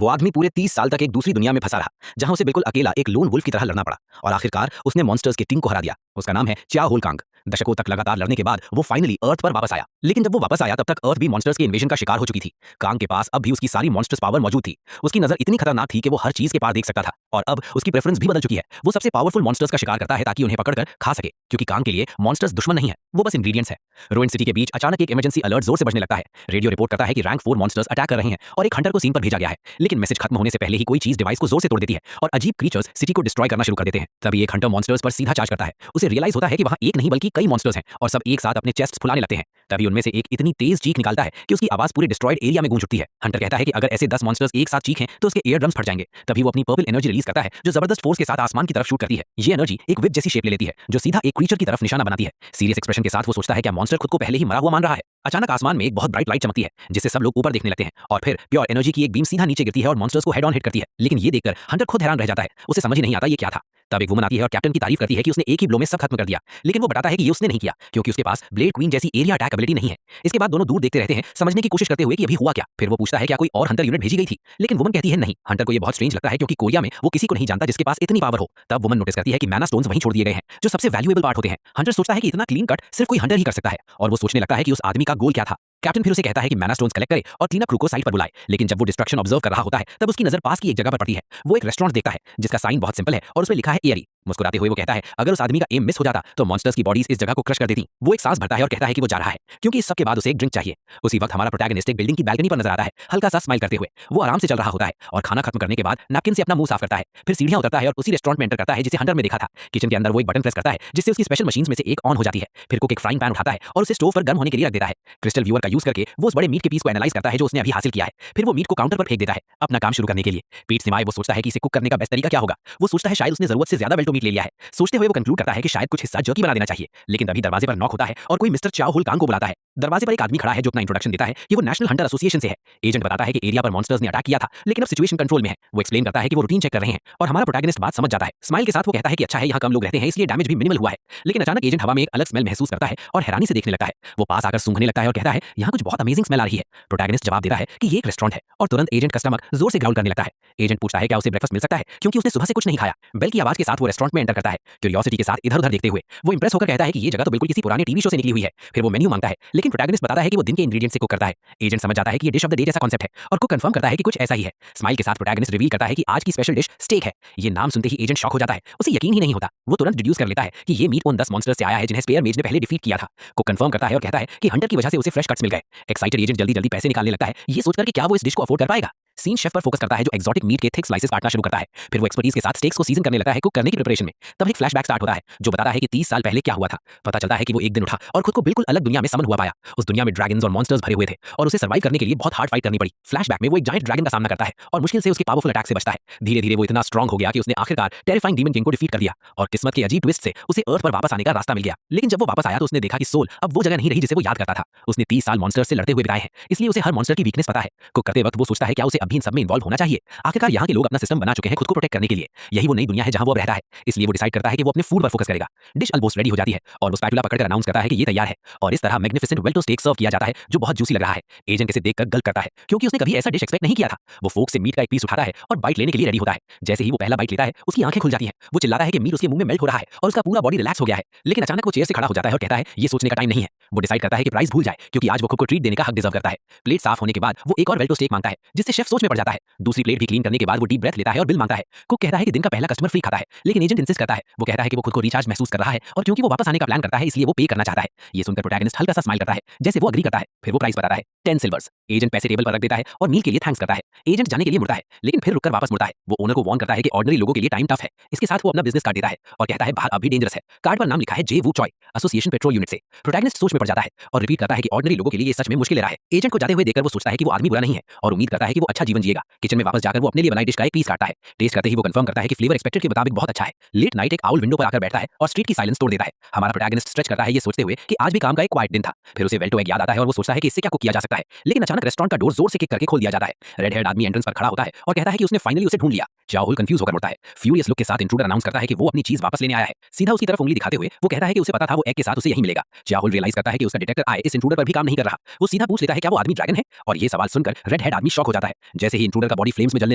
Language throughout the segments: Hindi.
वो आदमी पूरे 30 साल तक एक दूसरी दुनिया में फंसा रहा, जहां उसे बिल्कुल अकेला एक लोन वुल्फ की तरह लड़ना पड़ा और आखिरकार उसने मॉन्स्टर्स की टीम को हरा दिया। उसका नाम है च्या होलकांग। दशकों तक लगातार लड़ने के बाद वो फाइनली अर्थ पर वापस आया, लेकिन जब वो वापस आया तब तक अर्थ भी मॉन्स्टर्स के इन्वेजन का शिकार हो चुकी थी। कांग के पास अब भी उसकी सारी मॉन्स्टर्स पावर मौजूद थी। उसकी नजर इतनी खतरनाक थी कि वो हर चीज के पार देख सकता था और अब उसकी प्रेफरेंस भी बदल चुकी है। वो सबसे पावरफुल मॉन्स्टर्स का शिकार करता है ताकि उन्हें पकड़कर खा सके, क्योंकि कांग के लिए मॉन्स्टर्स दुश्मन नहीं है, वो बस इंग्रेडिएंट्स है। रूइंड सिटी के बीच अचानक एक इमरजेंसी अलर्ट जोर से बजने लगता है। रेडियो रिपोर्ट करता है कि रैंक 4 मॉन्स्टर्स अटैक कर रहे हैं और एक हंटर को सीन पर भेजा गया है। लेकिन मैसेज खत्म होने से पहले ही कोई चीज डिवाइस को जोर से तोड़ देती है और अजीब क्रीचर्स सिटी को डिस्ट्रॉय करना शुरू कर देते हैं। तभी एक हंटर मॉन्स्टर्स पर सीधा चार्ज करता है। उसे रियलाइज होता है कि वहां एक नहीं बल्कि कई मॉन्स्टर्स हैं और सब एक साथ अपने चेस्ट फुलाने लगते हैं। तभी उनमें से एक इतनी तेज चीख निकालता है कि उसकी आवाज पूरे डिस्ट्रॉयड एरिया में गूंज उठती है। हंटर कहता है कि अगर ऐसे 10 मॉन्स्टर्स एक साथ चीखें तो उसके एयर ड्रम्स फट जाएंगे। तभी वो अपनी पर्पल एनर्जी रिलीज करता है जो जबरदस्त फोर्स के साथ आसमान की तरफ शूट करती है। ये एनर्जी एक विप जैसी शेप ले लेती है जो सीधा एक क्रीचर की तरफ निशाना बनाती है। सीरियस एक्सप्रेशन के साथ वो सोचता है कि मॉन्स्टर खुद को पहले ही मरा हुआ मान रहा है। अचानक आसमान में एक बहुत ब्राइट लाइट चमकती है जिससे सब लोग ऊपर देखने लगते हैं और फिर प्योर एनर्जी की एक बीम सीधा नीचे गिरती है और मॉन्स्टर्स को हेड ऑन हिट करती है। लेकिन ये देखकर हंटर खुद हैरान रह जाता है। उसे समझ ही नहीं आता ये क्या था। तब एक वुमन आती है और कैप्टन की तारीफ करती है कि उसने एक ही ब्लो में सब खत्म कर दिया, लेकिन वो बताता है कि ये उसने नहीं किया क्योंकि उसके पास ब्लेड क्वीन जैसी एरिया अटैक एबिलिटी नहीं है। इसके बाद दोनों दूर देखते रहते हैं, समझने की कोशिश करते हुए कि अभी हुआ क्या। फिर वो पूछता है क्या कोई और हंटर यूनिट भेजी गई थी, लेकिन वुमन कहती है नहीं। हंटर को ये बहुत स्ट्रेंज लगता है क्योंकि कोरिया में वो किसी को नहीं जानता जिसके पास इतनी पावर हो। तब वुमन नोटिस करती है कि मैना स्टोन्स वहीं छोड़ दिए गए हैं जो सबसे वैल्यूएबल पार्ट होते हैं। हंटर सोचता है कि इतना क्लीन कट सिर्फ कोई हंटर ही कर सकता है और वो सोचने लगता है कि उस आदमी का गोल क्या था। कैप्टन फिर उसे कहता है कि मैना स्टोन्स कलेक्ट करे और क्लीन अप क्रू को साइट पर बुलाए, लेकिन जब वो डिस्ट्रक्शन ऑब्जर्व कर रहा होता है तब उसकी नजर पास की एक जगह पर पड़ती है। वो एक रेस्टोरेंट देखता है जिसका साइन बहुत सिंपल है और उसमें लिखा है एयरी। मुस्कुराते हुए वो कहता है अगर उस आदमी का एम मिस हो जाता तो मॉन्स्टर्स की बॉडीज इस जगह को क्रश कर देती। वो एक सांस भरता है और कहता है कि वो जा रहा है क्योंकि इस सब के बाद उसे एक ड्रिंक चाहिए। उसी वक्त हमारा प्रोटैगनिस्ट एक बिल्डिंग की बैल्कनी पर नजर आता है, हल्का सा स्माइल करते हुए। वो आराम से चल रहा होता है और खाना खत्म करने के बाद नैपकिन से अपना मुंह साफ करता है। फिर सीढ़ियां उतरता है और उसी रेस्टोरेंट में एंटर करता है जिसे हंटर में देखा था। किचन के अंदर वो एक बटन प्रेस करता है जिससे उसकी स्पेशल मशीन्स में से एक ऑन हो जाती है। फिर कुक एक फ्राइंग पैन उठाता है और उसे स्टोव पर गर्म होने के लिए रख देता है। क्रिस्टल व्यूअर का यूज करके वो उस बड़े मीट के पीस को एनालाइज करता है जो उसने अभी हासिल किया है। फिर वो मीट को काउंटर पर फेंक देता है अपना काम शुरू करने के लिए। पीट सिमाए वो सोचता है कि इसे कुक करने का बेस्ट तरीका क्या होगा। वो सोचता है शायद उसने जरूरत से ज्यादा वेल्टो मीट ले लिया है। सोचते हुए वो कंक्लूड करता है कि शायद कुछ हिस्सा जर्की बना देना चाहिए। लेकिन तभी दरवाजे पर नॉक होता है और कोई मिस्टर चाओ होलकांग को बुलाता है। दरवाजे पर एक आदमी खड़ा है जो अपना इंट्रोडक्शन देता है कि वो नेशनल हंटर एसोसिएशन से है। एजेंट बताता है कि एरिया पर मॉन्स्टर्स ने अटैक किया था लेकिन अब सिचुएशन कंट्रोल में है। वो एक्सप्लेन करता है कि वो रूटीन चेक कर रहे हैं और हमारा प्रोटैगनिस्ट बात समझ जाता है। स्माइल के साथ वो कहता है कि अच्छा है यहाँ कम लोग रहते हैं इसलिए डैमेज भी मिनिमल हुआ है। लेकिन अचानक एजेंट हवा में एक अलग स्मेल महसूस करता है और हैरानी से देखने लगता है। वो पास आकर सूंघने लगता है और कहता है यहाँ कुछ बहुत अमेजिंग स्मेल आ रही है। प्रोटैगनिस्ट जवाब देता है कि ये एक रेस्टोरेंट है और तुरंत एजेंट का स्टमक जोर से ग्राउल करने लगता है। एजेंट पूछता है क्या उसे ब्रेकफास्ट मिल सकता है क्योंकि उसने सुबह से कुछ नहीं खाया। बेल की आवाज के साथ वो रेस्टोरेंट में एंटर करता है। क्यूरियोसिटी के साथ इधर-उधर देखते हुए वो इंप्रेस होकर कहता है कि ये जगह तो बिल्कुल किसी पुराने टीवी शो से निकली हुई है। फिर वो मेन्यू मांगता है लेकिन प्रोटैगनिस्ट बताता है कि वो दिन के इंग्रेडिएंट्स से कुक करता है। एजेंट समझ जाता है कि ये डिश ऑफ द डे जैसा कांसेप्ट है और कुक कंफर्म करता है कि कुछ ऐसा ही है। स्माइल के साथ प्रोटैगनिस्ट रिवील करता है कि आज की स्पेशल डिश स्टेक है। ये नाम सुनते ही एजेंट शॉक हो जाता है। उसे यकीन ही नहीं होता। वो तुरंत डिड्यूस कर लेता है कि ये मीट उन 10 मॉन्स्टर्स से आया है जिन्हें स्पेयर मेज ने पहले डिफीट किया था। कुक कंफर्म करता है और कहता है कि हंटर की वजह से उसे फ्रेश कट्स मिल गए। एक्साइटेड एजेंट जल्दी-जल्दी पैसे निकालने लगता है ये सोचकर कि क्या वो इस डिश को अफोर्ड कर पाएगा। सीन शेफ पर फोकस करता है जो एक्सोटिक मीट के थिक स्लाइसेस काटना शुरू करता है। फिर वो एक्सपर्टीज के साथ स्टेक्स को सीजन करने लगता है कुक करने की प्रिपरेशन में। तब एक फ्लैशबैक स्टार्ट होता है जो बताता है कि 30 साल पहले क्या हुआ था। पता चलता है कि वो एक दिन उठा और खुद को बिल्कुल अलग दुनिया में समन हुआ पाया। उस दुनिया में ड्रैगन्स और मॉन्स्टर्स भरे हुए थे और उसे सर्वाइव करने के लिए बहुत हार्ड फाइट करनी पड़ी। फ्लैशबैक में वो एक जायंट ड्रैगन का सामना करता है और मुश्किल से उसके पावरफुल अटैक से बचता है। धीरे-धीरे वो इतना स्ट्रांग हो गया कि उसने आखिरकार टेरिफाइंग डीमन किंग को डिफीट कर दिया और किस्मत के अजीब ट्विस्ट से उसे अर्थ पर वापस आने का रास्ता मिल गया। लेकिन जब वो वापस आया तो उसने देखा कि सोल अब वो जगह नहीं रही जिसे वो याद करता था। उसने 30 साल मॉन्स्टर्स से लड़ते हुए बिताए हैं इसलिए उसे हर मॉन्स्टर की वीकनेस पता है। कुक करते वक्त वो सोचता है क्या उसे अभी इन सब में इन्वॉल्व होना चाहिए। आखिरकार यहाँ के लोग अपना सिस्टम बना चुके हैं खुद को प्रोटेक्ट करने के लिए। यही वो नई दुनिया है जहाँ वो अब रहता है। इसलिए वो डिसाइड करता है कि वो अपने फूड पर फोकस करेगा। डिश ऑलमोस्ट रेडी हो जाती है और वो स्पैटुला पकड़कर अनाउंस करता है कि ये तैयार है और इस तरह मैग्निफिसेंट वेल्टो स्टेक सर्व किया जाता है जो बहुत जूसी लग रहा है। एजेंट इसे देखकर गल्प करता है क्योंकि उसने कभी ऐसा डिश एक्सपेक्ट नहीं किया था। वो फोक से मीट का एक पीस उठाता है और बाइट लेने के लिए रेडी होता है। जैसे ही वो पहला बाइट लेता है उसकी आंखें खुल जाती हैं। वो चिल्लाता है कि मीट उसके मुंह में मेल्ट हो रहा है और उसका पूरा बॉडी रिलैक्स हो गया है। लेकिन अचानक वो चेयर से खड़ा हो जाता है और कहता है ये सोचने का टाइम नहीं है। वो डिसाइड करता है कि प्राइस भूल जाए क्योंकि आज वो खुद को ट्रीट देने का हक डिजर्व करता है। प्लेट साफ होने के बाद वो एक और वेल्टो स्टेक मांगता है जिससे शेफ सोच में पड़ जाता है। दूसरी प्लेट भी क्लीन करने के बाद वो डीप ब्रेथ लेता है और बिल मांगता है। कुक कहता है कि दिन का पहला कस्टमर फ्री खाता है लेकिन एजेंट इंसिस्ट करता है। वो कहता है कि वो खुद को रिचार्ज महसूस कर रहा है और क्योंकि वो वापस आने का प्लान करता है इसलिए वो पे करना चाहता है। ये सुनकर प्रोटैगनिस्ट हल्का सा स्माइल करता है जैसे वो एग्री करता है। फिर वो प्राइस बताता है 10 सिल्वर्स। एजेंट पैसे टेबल पर रख देता है और मील के लिए थैंक्स करता है। एजेंट जाने के लिए मुड़ता है लेकिन फिर रुककर वापस मुड़ता है। वो ओनर को वार्न करता है कि ऑर्डिनरी लोगों के लिए टाइम टफ है। इसके साथ वो अपना बिजनेस कार्ड देता है और कहता है बाहर अभी डेंजरस है। कार्ड पर नाम लिखा है जे वू चॉय एसोसिएशन पेट्रोल यूनिट से। प्रोटैगनिस्ट सोच में पड़ जाता है और रिपीट करता है कि ऑर्डिनरी लोगों के लिए ये सच में मुश्किल ले रहा है। एजेंट को जाते हुए देखकर वो सोचता है कि वो आदमी बुरा नहीं है और उम्मीद करता है कि वो अच्छा जीवन जिएगा। किचन में वापस जाकर वो अपने लिए बनाई डिश का एक पीस काटता है। टेस्ट करते ही वो कंफर्म करता है कि फ्लेवर एक्सपेक्टेड के मुताबिक बहुत अच्छा है। लेट नाइट एक आउल विंडो पर आकर बैठता है और स्ट्रीट की साइलेंस तोड़ देता है। हमारा प्रोटैगनिस्ट स्ट्रेच करता है ये सोचते हुए कि आज भी काम का एक क्वाइट दिन था। फिर उसे वेल्टो एग याद आता है और वो सोचता है कि इससे क्या कुक किया जा सकता है। लेकिन अचानक रेस्टोरेंट का डोर जोर से किक करके खोल दिया जाता है। रेड हेड आदमी एंट्रेंस पर खड़ा होता है और कहता है कि उसने फाइनली उसे ढूंढ लिया। चाओ कंफ्यूज होकर मुड़ता है। फ्यूरियस लुक के साथ इंट्रूडर अनाउंस करता है कि वो अपनी चीज वापस लेने आया है। सीधा उसकी तरफ उंगली दिखाते हुए वो कहता है कि उसे पता था वो एग के साथ उसे यही मिलेगा। चाओ रियलाइज करता है कि उसका डिटेक्टर आई इस इंट्रूडर पर भी काम नहीं कर रहा। वो सीधा पूछ लेता है क्या वो आदमी ड्रैगन है, और ये सवाल सुनकर रेड हेड आदमी शॉक हो जाता है। जैसे ही इंट्रूडर का बॉडी फ्लेम्स में जलने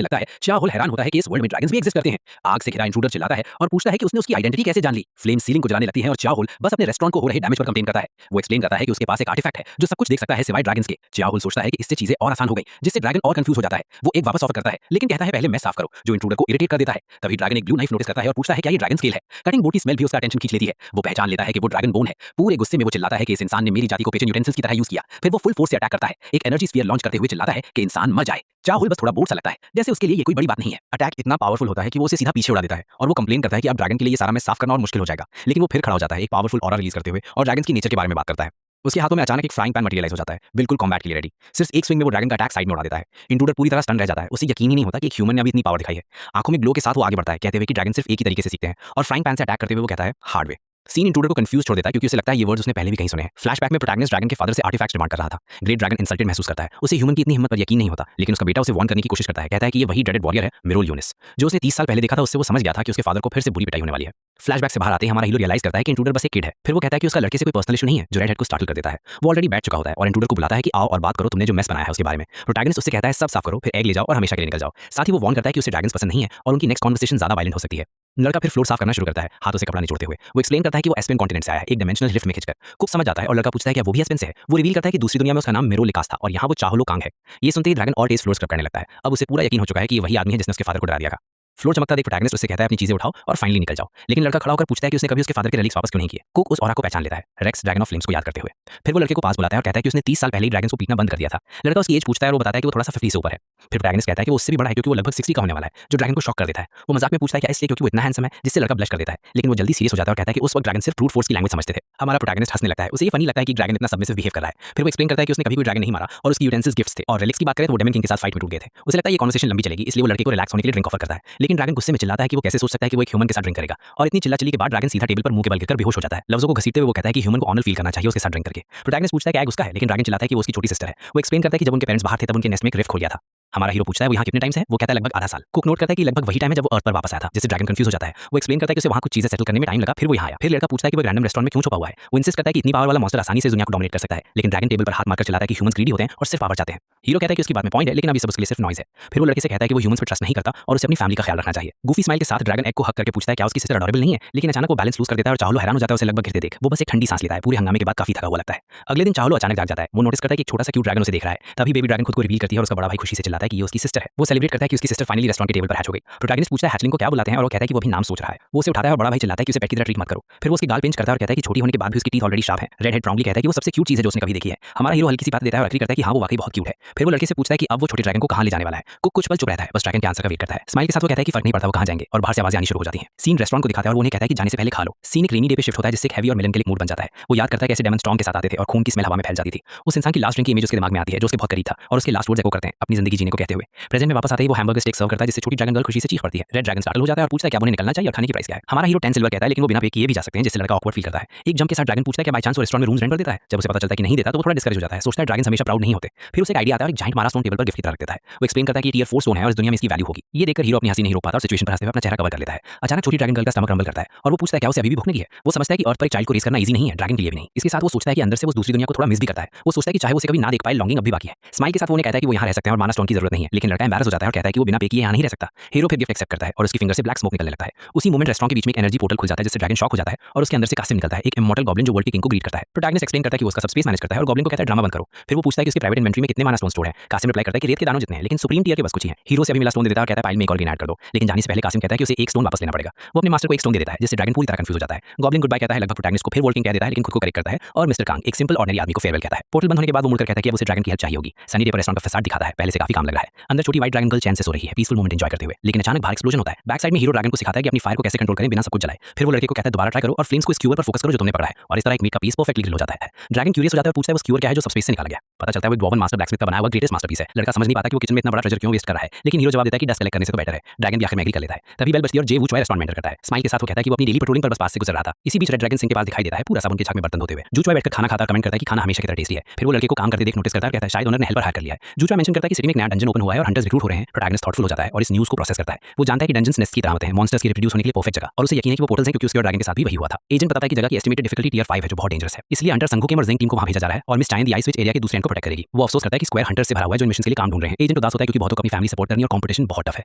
लगता है, चाओ हैरान होता है कि इस वर्ल्ड में ड्रैगन्स भी एग्जिस्ट करते हैं। आग से घिरा इंट्रूडर चिल्लाता है और पूछता है कि उसने उसकी आइडेंटिटी कैसे जान ली। फ्लेम सीलिंग को जलाने लगती है और चाओ बस अपने रेस्टोरेंट को हो रहे डैमेज पर कंप्लेन करता है। वो एक्सप्लेन करता है कि उसके पास एक आर्टिफैक्ट है जो सब कुछ देख सकता है सिवाय ड्रैगन्स के। चाओ सोचता है कि इससे चीजें और आसान हो गई, जिससे ड्रैगन और कंफ्यूज हो जाता है। वो एक वापस ऑफर करता है लेकिन कहता है पहले मैं साफ करूं, जो इंट्रूडर को इरिटेट कर देता है। तभी ड्रैगन एक ब्लू नाइफ नोटिस करता है और पूछता है क्या ये ड्रैगन स्केल है। कटिंग बोर्ड की स्मेल भी उसका अटेंशन खींच लेती है। वो पहचान लेता है कि वो ड्रैगन बोन है। पूरे गुस्से में वो चिल्लाता है कि इस इंसान ने मेरी जाति को किचन यूटेंसिल्स की तरह यूज किया। फिर वो फुल फोर्स से अटैक करता है, एक एनर्जी स्फीयर लॉन्च करते हुए चिल्लाता है कि इंसान मर जाए। चाहुल बस थोड़ा बोर्ड सा लगता है, जैसे उसके लिए ये कोई बड़ी बात नहीं है। अटैक इतना पावरफुल होता है कि वो उसे सीधा पीछे उड़ा देता है और वो कंप्लेन करता है कि अब ड्रैगन के लिए ये सारा मैं साफ करना और मुश्किल हो जाएगा। लेकिन वो फिर खड़ा हो जाता है एक पावरफुल ऑरा रिलीज करते हुए और ड्रैगन्स की नेचर के बारे में बात करता है। उसके हाथों में अचानक एक फ्राइंग पैन मटेरियलाइज हो जाता है, बिल्कुल कॉम्बैट के लिए रेडी। सिर्फ एक स्विंग में वो ड्रैगन का अटैक साइड में उड़ा देता है। इंट्रूडर पूरी तरह स्टन रह जाता है। उसे यकीन ही नहीं होता कि एक ह्यूमन ने अभी इतनी पावर दिखाई है। आंखों में ग्लो के साथ वो आगे बढ़ता है, कहते हुए कि ड्रैगन सिर्फ एक ही तरीके से सीखते हैं, और फ्राइंग पैन से अटैक करते हुए वो कहता है हार्ड वे। सीन इंट्रूडर को कंफ्यूज छोड़ देता है क्योंकि उसे लगता है ये वर्ड्स उसने पहले भी कहीं सुने हैं। फ्लैशबैक में प्रोटैगनिस्ट ड्रैगन के फादर से आर्टिफैक्ट्स डिमांड कर रहा था। ग्रेट ड्रैगन इंसल्टेड महसूस करता है। उसे ह्यूमन की इतनी हिम्मत पर यकीन नहीं होता, लेकिन उसका बेटा उसे वार्न करने की कोशिश करता है। कहता है कि ये वही ड्रेडेड वॉरियर है मिरोल यूनिस, जो उसने 30 साल पहले देखा था। उससे वो समझ गया था कि उसके फादर को फिर से बुरी पिटाई होने वाली है। फ्लैशबैक से बाहर आते ही हमारा हीरो रियलाइज करता है कि इंट्रूडर बस एक किड है। फिर वो कहता है कि उसका लड़के से कोई पर्सनल इशू नहीं है, जो रेड हेड को स्टार्टल कर देता है। वो ऑलरेडी बैठ चुका होता है और इंट्रूडर को बुलाता है कि आओ और बात करो, तुमने जो मेस बनाया है उसके बारे में। प्रोटैगनिस्ट उससे कहता है सब साफ करो, फिर एग ले जाओ और हमेशा के लिए निकल जाओ। साथ ही वो वार्न करता है कि उसे ड्रैगन्स पसंद नहीं है और उनकी नेक्स्ट कॉन्वर्सेशन ज्यादा वायलेंट हो सकती है। लड़का फिर फ्लोर साफ करना शुरू करता है, हाथों से कपड़ा निचोड़ते हुए। वो एक्सप्लेन करता है कि वो एस्पेन कॉन्टिनेंट से आया है, एक डायमेंशनल लिफ्ट में खिंचकर। कुक समझ जाता है और लड़का पूछता है कि वो भी एस्पेन से है। वो रिवील करता है कि दूसरी दुनिया में उसका नाम मिरोल लिकास था और यहाँ वो चाहुलो कांग है। ये सुनते ही ड्रैगन और तेज फ्लोर स्क्रब करने लगता है। अब उसे पूरा यकीन हो चुका है कि ये वही आदमी है जिसने उसके फादर को डरा दिया था। फ्लोर चमकता देख प्रोटैगनिस्ट उससे कहता है अपनी चीजें उठाओ और फाइनली निकल जाओ। लेकिन लड़का खड़ा होकर पूछता है कि उसने कभी उसके फादर के रिलीक्स वापस क्यों नहीं किए। कुक उस ऑरा को पहचान लेता है, रेक्स ड्रैगन ऑफ फ्लेम्स को याद करते हुए। फिर वो लड़के को पास बुलाता है और कहता है कि उसने 30 साल पहले ही ड्रैगन्स को पीटना बंद कर दिया था। लड़का उसकी एज पूछता है और वो बताता है कि वो थोड़ा सा 50 से ऊपर है। फिर प्रोटैगनिस्ट कहता है कि वो उससे भी बड़ा है क्योंकि वो लगभग 60 का होने वाला है, जो ड्रैगन को शॉक कर देता है। वो मजाक में पूछता है कि इसलिए क्योंकि वो इतना हैंडसम है, जिससे लड़का ब्लश कर देता है। लेकिन वो जल्दी सीरियस हो जाता है और कहता है कि उस वक्त ड्रैगन सिर्फ ब्रूट फोर्स की लैंग्वेज समझते थे। हमारा प्रोटैगनिस्ट हंसने लगता है। उसे ये फनी लगता है कि ड्रैगन इतना सबमिसिव बिहेव कर रहा है। फिर वो एक्सप्लेन करता है कि उसने कभी कोई ड्रैगन नहीं मारा और उसकी यूटेंसिल्स गिफ्ट्स थे। और रिलिक्स की बात करें तो वो डेमन किंग के साथ फाइट में टूट गए थे। उसे लगता है ये कन्वर्सेशन लंबी चलेगी, इसलिए वो लड़के को रिलैक्स होने के लिए ड्रिंक ऑफर करता है। लेकिन ड्रैगन गुस्से में चिल्लाता है कि वो कैसे सोच सकता है कि वो एक ह्यूमन के साथ ड्रिंक करेगा। और इतनी चिल्लाचिल्ली के बाद ड्रैगन सीधा टेबल पर मुंह के बल गिरकर बेहोश हो जाता है। लफ्जों को घसीटते हुए वो कहता है कि ह्यूमन को ऑनर फील करना चाहिए उसके साथ ड्रिंक करके। प्रोटैगनिस्ट पूछता है कि एग उसका है, लेकिन ड्रैगन चिल्लाता है कि वो उसकी छोटी सिस्टर है। वो एक्सप्लेन करता है कि जब उनके पेरेंट्स बाहर थे तब उनके नेस्ट में एक रिफ्ट खोल गया था। हमारा हीरो पूछता है वो यहाँ कितने टाइम से है। वो कहता है लगभग आधा साल। कुक नोट करता है कि लगभग वही टाइम है जब वो अर्थ पर वापस आया था, जिससे ड्रैगन कंफ्यूज हो जाता है। वो एक्सप्लेन करता है कि उसे वहाँ कुछ चीजें सेटल करने में टाइम लगा, फिर वो यहाँ आया। फिर लड़का पूछता है कि वो रैंडम रेस्टोरेंट में क्यों छुपा हुआ है। वो इंसिस्ट करता है कि इतनी पावर वाला मॉन्स्टर आसानी से दुनिया को डोमिनेट कर सकता है, लेकिन ड्रैगन टेबल पर हाथ मारकर चिल्लाता है कि ह्यूमंस ग्रीडी होते हैं और सिर्फ पावर चाहते हैं। हीरो कहता है कि उसकी बात में पॉइंट है, लेकिन अभी सब उसके लिए सिर्फ नॉइज है। फिर वो लड़के से कहता है कि वो ह्यूमंस पर ट्रस्ट नहीं करता और उसे अपनी फैमिली का ख्याल रखना चाहिए। गूफी स्माइल के साथ ड्रैगन एग को हक करके पूछता है क्या उसकी सिस्टर अडोरेबल नहीं है, लेकिन अचानक वो बैलेंस लूज कर देता है और चाहुलो हैरान हो जाता है उसे लगभग गिरते देख। वो बस एक ठंडी सांस लेता है, पूरे हंगामे के बाद काफी थका हुआ लगता है। अगले दिन चाहुलो अचानक जाग जाता है। वो नोटिस करता है कि एक छोटा सा क्यूट ड्रैगन उसे देख रहा है। तभी बेबी ड्रैगन खुद को रिवील करती है और उसका बड़ा भाई खुशी से चिल्लाता है कि ये उसकी सिस्टर है। वो सेलिब्रेट करता है कि उसकी सिस्टर फाइनली रेस्टोरेंट के टेबल पर हैच हो गई। प्रोटैगनिस्ट पूछता है हैचलिंग को क्या बुलाते हैं और वो कहता है कि वो भी नाम सोच रहा है। वो उसे उठाता है और बड़ा भाई चिल्लाता है कि उसे पेट की तरह ट्रीट मत करो। फिर वो उसकी गाल पिंच करता है और कहता है कि छोटी होने के बाद भी उसकी टीथ ऑलरेडी शार्प है। रेड हेड प्रॉम्प्टली कहता है कि वो सबसे क्यूट चीज है जो उसने कभी देखी है। हमारा हीरो हल्की सी बात देता है और एग्री करता है कि हाँ वो वाकई बहुत क्यूट है। फिर वो लड़के से पूछता है कि अब वो छोटे ड्रैगन को कहाँ ले जाने वाला है। कुक कुछ पल चुप रहता है, बस ड्रैगन के आंसर का वेट करता है। स्माइल के साथ वो कहता है कि फर्क नहीं पड़ता वो कहाँ जाएंगे, और बाहर से आवाजें आनी शुरू हो जाती हैं। सीन रेस्टोरेंट को दिखाता है और वो उन्हें कहता है कि जाने से पहले खा लो। सीन एक रेनी डे पे शिफ्ट होता है जिससे हैवी और मेलनकलिक मूड बन जाता है। वो याद करता है कैसे डेमन स्टॉर्म के साथ आते थे और खून की स्मेल हवा में फैल जाती थी। उस इंसान की लास्ट ड्रिंक की इमेज उसके दिमाग में आती है जो उसके बहुत करीब था, और उसके लास्ट वर्ड्स एको करते हैं अपनी जिंदगी जीने को कहते हुए। प्रेजेंट में वापस आते ही वो हैमबर्गर स्टेक सर्व करता है जिससे छोटी ड्रैगन गर्ल खुशी से चीख पड़ती है। रेड ड्रैगन स्टार्टल हो जाता है और पूछता है क्या उन्हें निकलना चाहिए और खाने की प्राइस क्या है। हमारा हीरो 10 सिल्वर कहता है, लेकिन वो बिना पे किए भी जा सकते हैं जिससे लड़का ऑकवर्ड फील करता है। एक जंप के साथ ड्रैगन पूछता है कि बाय चांस वो रेस्टोरेंट में रूम्स रेंट पर देता है। जब उसे पता चलता है कि नहीं देता तो वो थोड़ा डिस्करेज हो जाता है। सोचता है ड्रैगन हमेशा प्राउड नहीं होते। फिर उसे एक आइडिया आता है और एक जाइंट मारा स्टोन टेबल पर गिफ्ट की तरह रख देता है। वो एक्सप्लेन करता है कि टियर 4 स्टोन है और इस दुनिया में इसकी वैल्यू होगी। ये देखकर हीरो अपनी हंसी नहीं रोक पाता और सिचुएशन पर हंसते हुए अपना चेहरा कवर कर लेता है। अचानक छोटी ड्रैगन गर्ल का स्टमक रंबल करता है और वो पूछता है क्या उसे अभी भी भूख लगी है। वो समझता है कि अर्थ पर एक चाइल्ड को रेस करना इजी नहीं है, ड्रैगन के लिए भी नहीं। इसके साथ वो सोचता है कि अंदर से वो दूसरी दुनिया को थोड़ा मिस भी करता है। वो सोचता है कि चाहे वो उसे कभी ना देख पाए, लॉन्गिंग अभी बाकी है। स्माइल के साथ वो उन्हें कहता है कि वो यहाँ रह सकते हैं और माना स्टोन की जरूरत नहीं है, लेकिन लड़का एम्बैरस हो जाता है और कहता है कि वो बिना पे किए यहाँ नहीं रह सकता। हीरो फिर गिफ्ट एक्सेप्ट करता है और उसकी फिंगर से ब्लैक स्मोक निकलने लगता है। उसी मोमेंट रेस्टोरेंट के बीच में एक एनर्जी पोर्टल खुल जाता है जिससे ड्रैगन शॉक हो जाता है और उसके अंदर से कासिम निकलता है, एक इमॉर्टल गॉब्लिन जो वर्ल्ड के किंग को ग्रीट करता है। प्रोटैगनिस्ट एक्सप्लेन करता है कि वो उसका सब स्पेस मैनेज करता है और गॉब्लिन को कहता है ड्रामा बंद करो। फिर वो पूछता है कि उसके प्राइवेट इन्वेंटरी में कितने माना स्टोन स्टोर है। कासिम रिप्लाई करता है कि रेत के दानों जितने हैं, लेकिन सुप्रीम टियर के बस कुछ ही हैं। हीरो से अभी मिला स्टोन दे देता है और कहता है पाइल में एक और गेन ऐड कर दो, लेकिन जाने से पहले कासिम कहता है कि उसे एक स्टोन वापस लेना पड़ेगा। वो अपने मास्टर को एक स्टोन दे देता है जिससे ड्रैगन पूरी तरह कंफ्यूज हो जाता है। गॉब्लिन गुड बाय कहता है लगभग प्रोटैगनिस्ट को, फिर वर्ल्ड किंग कह देता है लेकिन खुद को करेक्ट करता है और मिस्टर कांग एक सिंपल ऑर्डिनरी आदमी को फेयरवेल कहता है। पोर्टल बंद होने के बाद वो मुड़कर कहता है कि अब उसे ड्रैगन की हेल्प चाहिए होगी। सनी डे पर रेस्टोरेंट का फसाड दिखाता है, पहले से काफी काम लग रहा है। अंदर छोटी व्हाइट ड्रैगन गर्ल चैन से सो रही है, पीसफुल मोमेंट एंजॉय करते हुए, लेकिन अचानक बाहर एक्सप्लोजन होता है। बैक साइड में हीरो ड्रैगन को सिखाता है कि अपनी फायर को कैसे कंट्रोल करें बिना सब कुछ जलाए। फिर वो लड़के को कहता है दोबारा ट्राई करो और फ्लेम्स को स्क्यूअर पर फोकस करो जो तुमने पकड़ा है, और इस तरह एक मीट का पीस परफेक्टली ग्रिल हो जाता है। ड्रैगन क्यूरियस हो जाता है और पूछता है वो स्क्यूअर क्या है जो सबस्पेस से निकाला गया। पता चलता है वो ड्वार्वन मास्टर ब्लैकस्मिथ का बनाया हुआ ग्रेटेस्ट मास्टरपीस है। लड़का समझ नहीं पाता कि वो किचन में इतना बड़ा ट्रेजर क्यों वेस्ट कर रहा है, लेकिन हीरो जवाब देता है कि डस्ट कलेक्ट करने से तो बेटर है। ड्रैगन भी आखिर में एग्री कर लेता है। तभी बेल बजती है और जे वुचुआई रेस्टोरेंट में एंटर करता है। स्माइल के साथ वो कहता है कि वो अपनी डेली पेट्रोलिंग पर बस पास से गुजर रहा था। इसी बीच रेड ड्रैगन सिंह के पास दिखाई देता है पूरा साबुन के झाग में बर्तन धोते हुए। जूचुआई बैठकर खाना खाता और कमेंट करता है कि खाना हमेशा की तरह टेस्टी है। फिर वो लड़के को काम करते देख नोटिस करता है और कहता है शायद ओनर ने हेल्पर हायर कर लिया है। जूचुआई मेंशन करता है कि सिटी में एक नया डंजन ओपन हुआ है और हंटर्स रिक्रूट हो रहे हैं, प्रोटैगनिस्ट थॉटफुल हो जाता है और इस न्यूज़ को प्रोसेस करता है। वो जानता है कि डंजन्स नेस्ट की तरह होते हैं, मॉन्स्टर्स की रिप्रोड्यूस होने के लिए परफेक्ट जगह, और उसे यकीन है कि वो पोर्टल्स हैं क्योंकि उसके और ड्रैगन के साथ भी वही हुआ था। एजेंट बताता है कि जगह की एस्टिमेटेड डिफिकल्टी टियर 5 है जो बहुत डेंजरस है, इसलिए हंटर संघो के और जिंग टीम को वहां भेजा जा रहा है और मिस चाइन द आइस विच एरिया के दूसरे एंड को प्रोटेक्ट करेगी। वो अफसोस करता है कि स्क्वायर हंटर्स से भरा हुआ है जो इन मिशन के लिए काम ढूंढ रहे हैं। एजेंट उदास होता है क्योंकि बहुतों को अपनी फैमिली सपोर्ट करनी और कंपटीशन बहुत टफ है।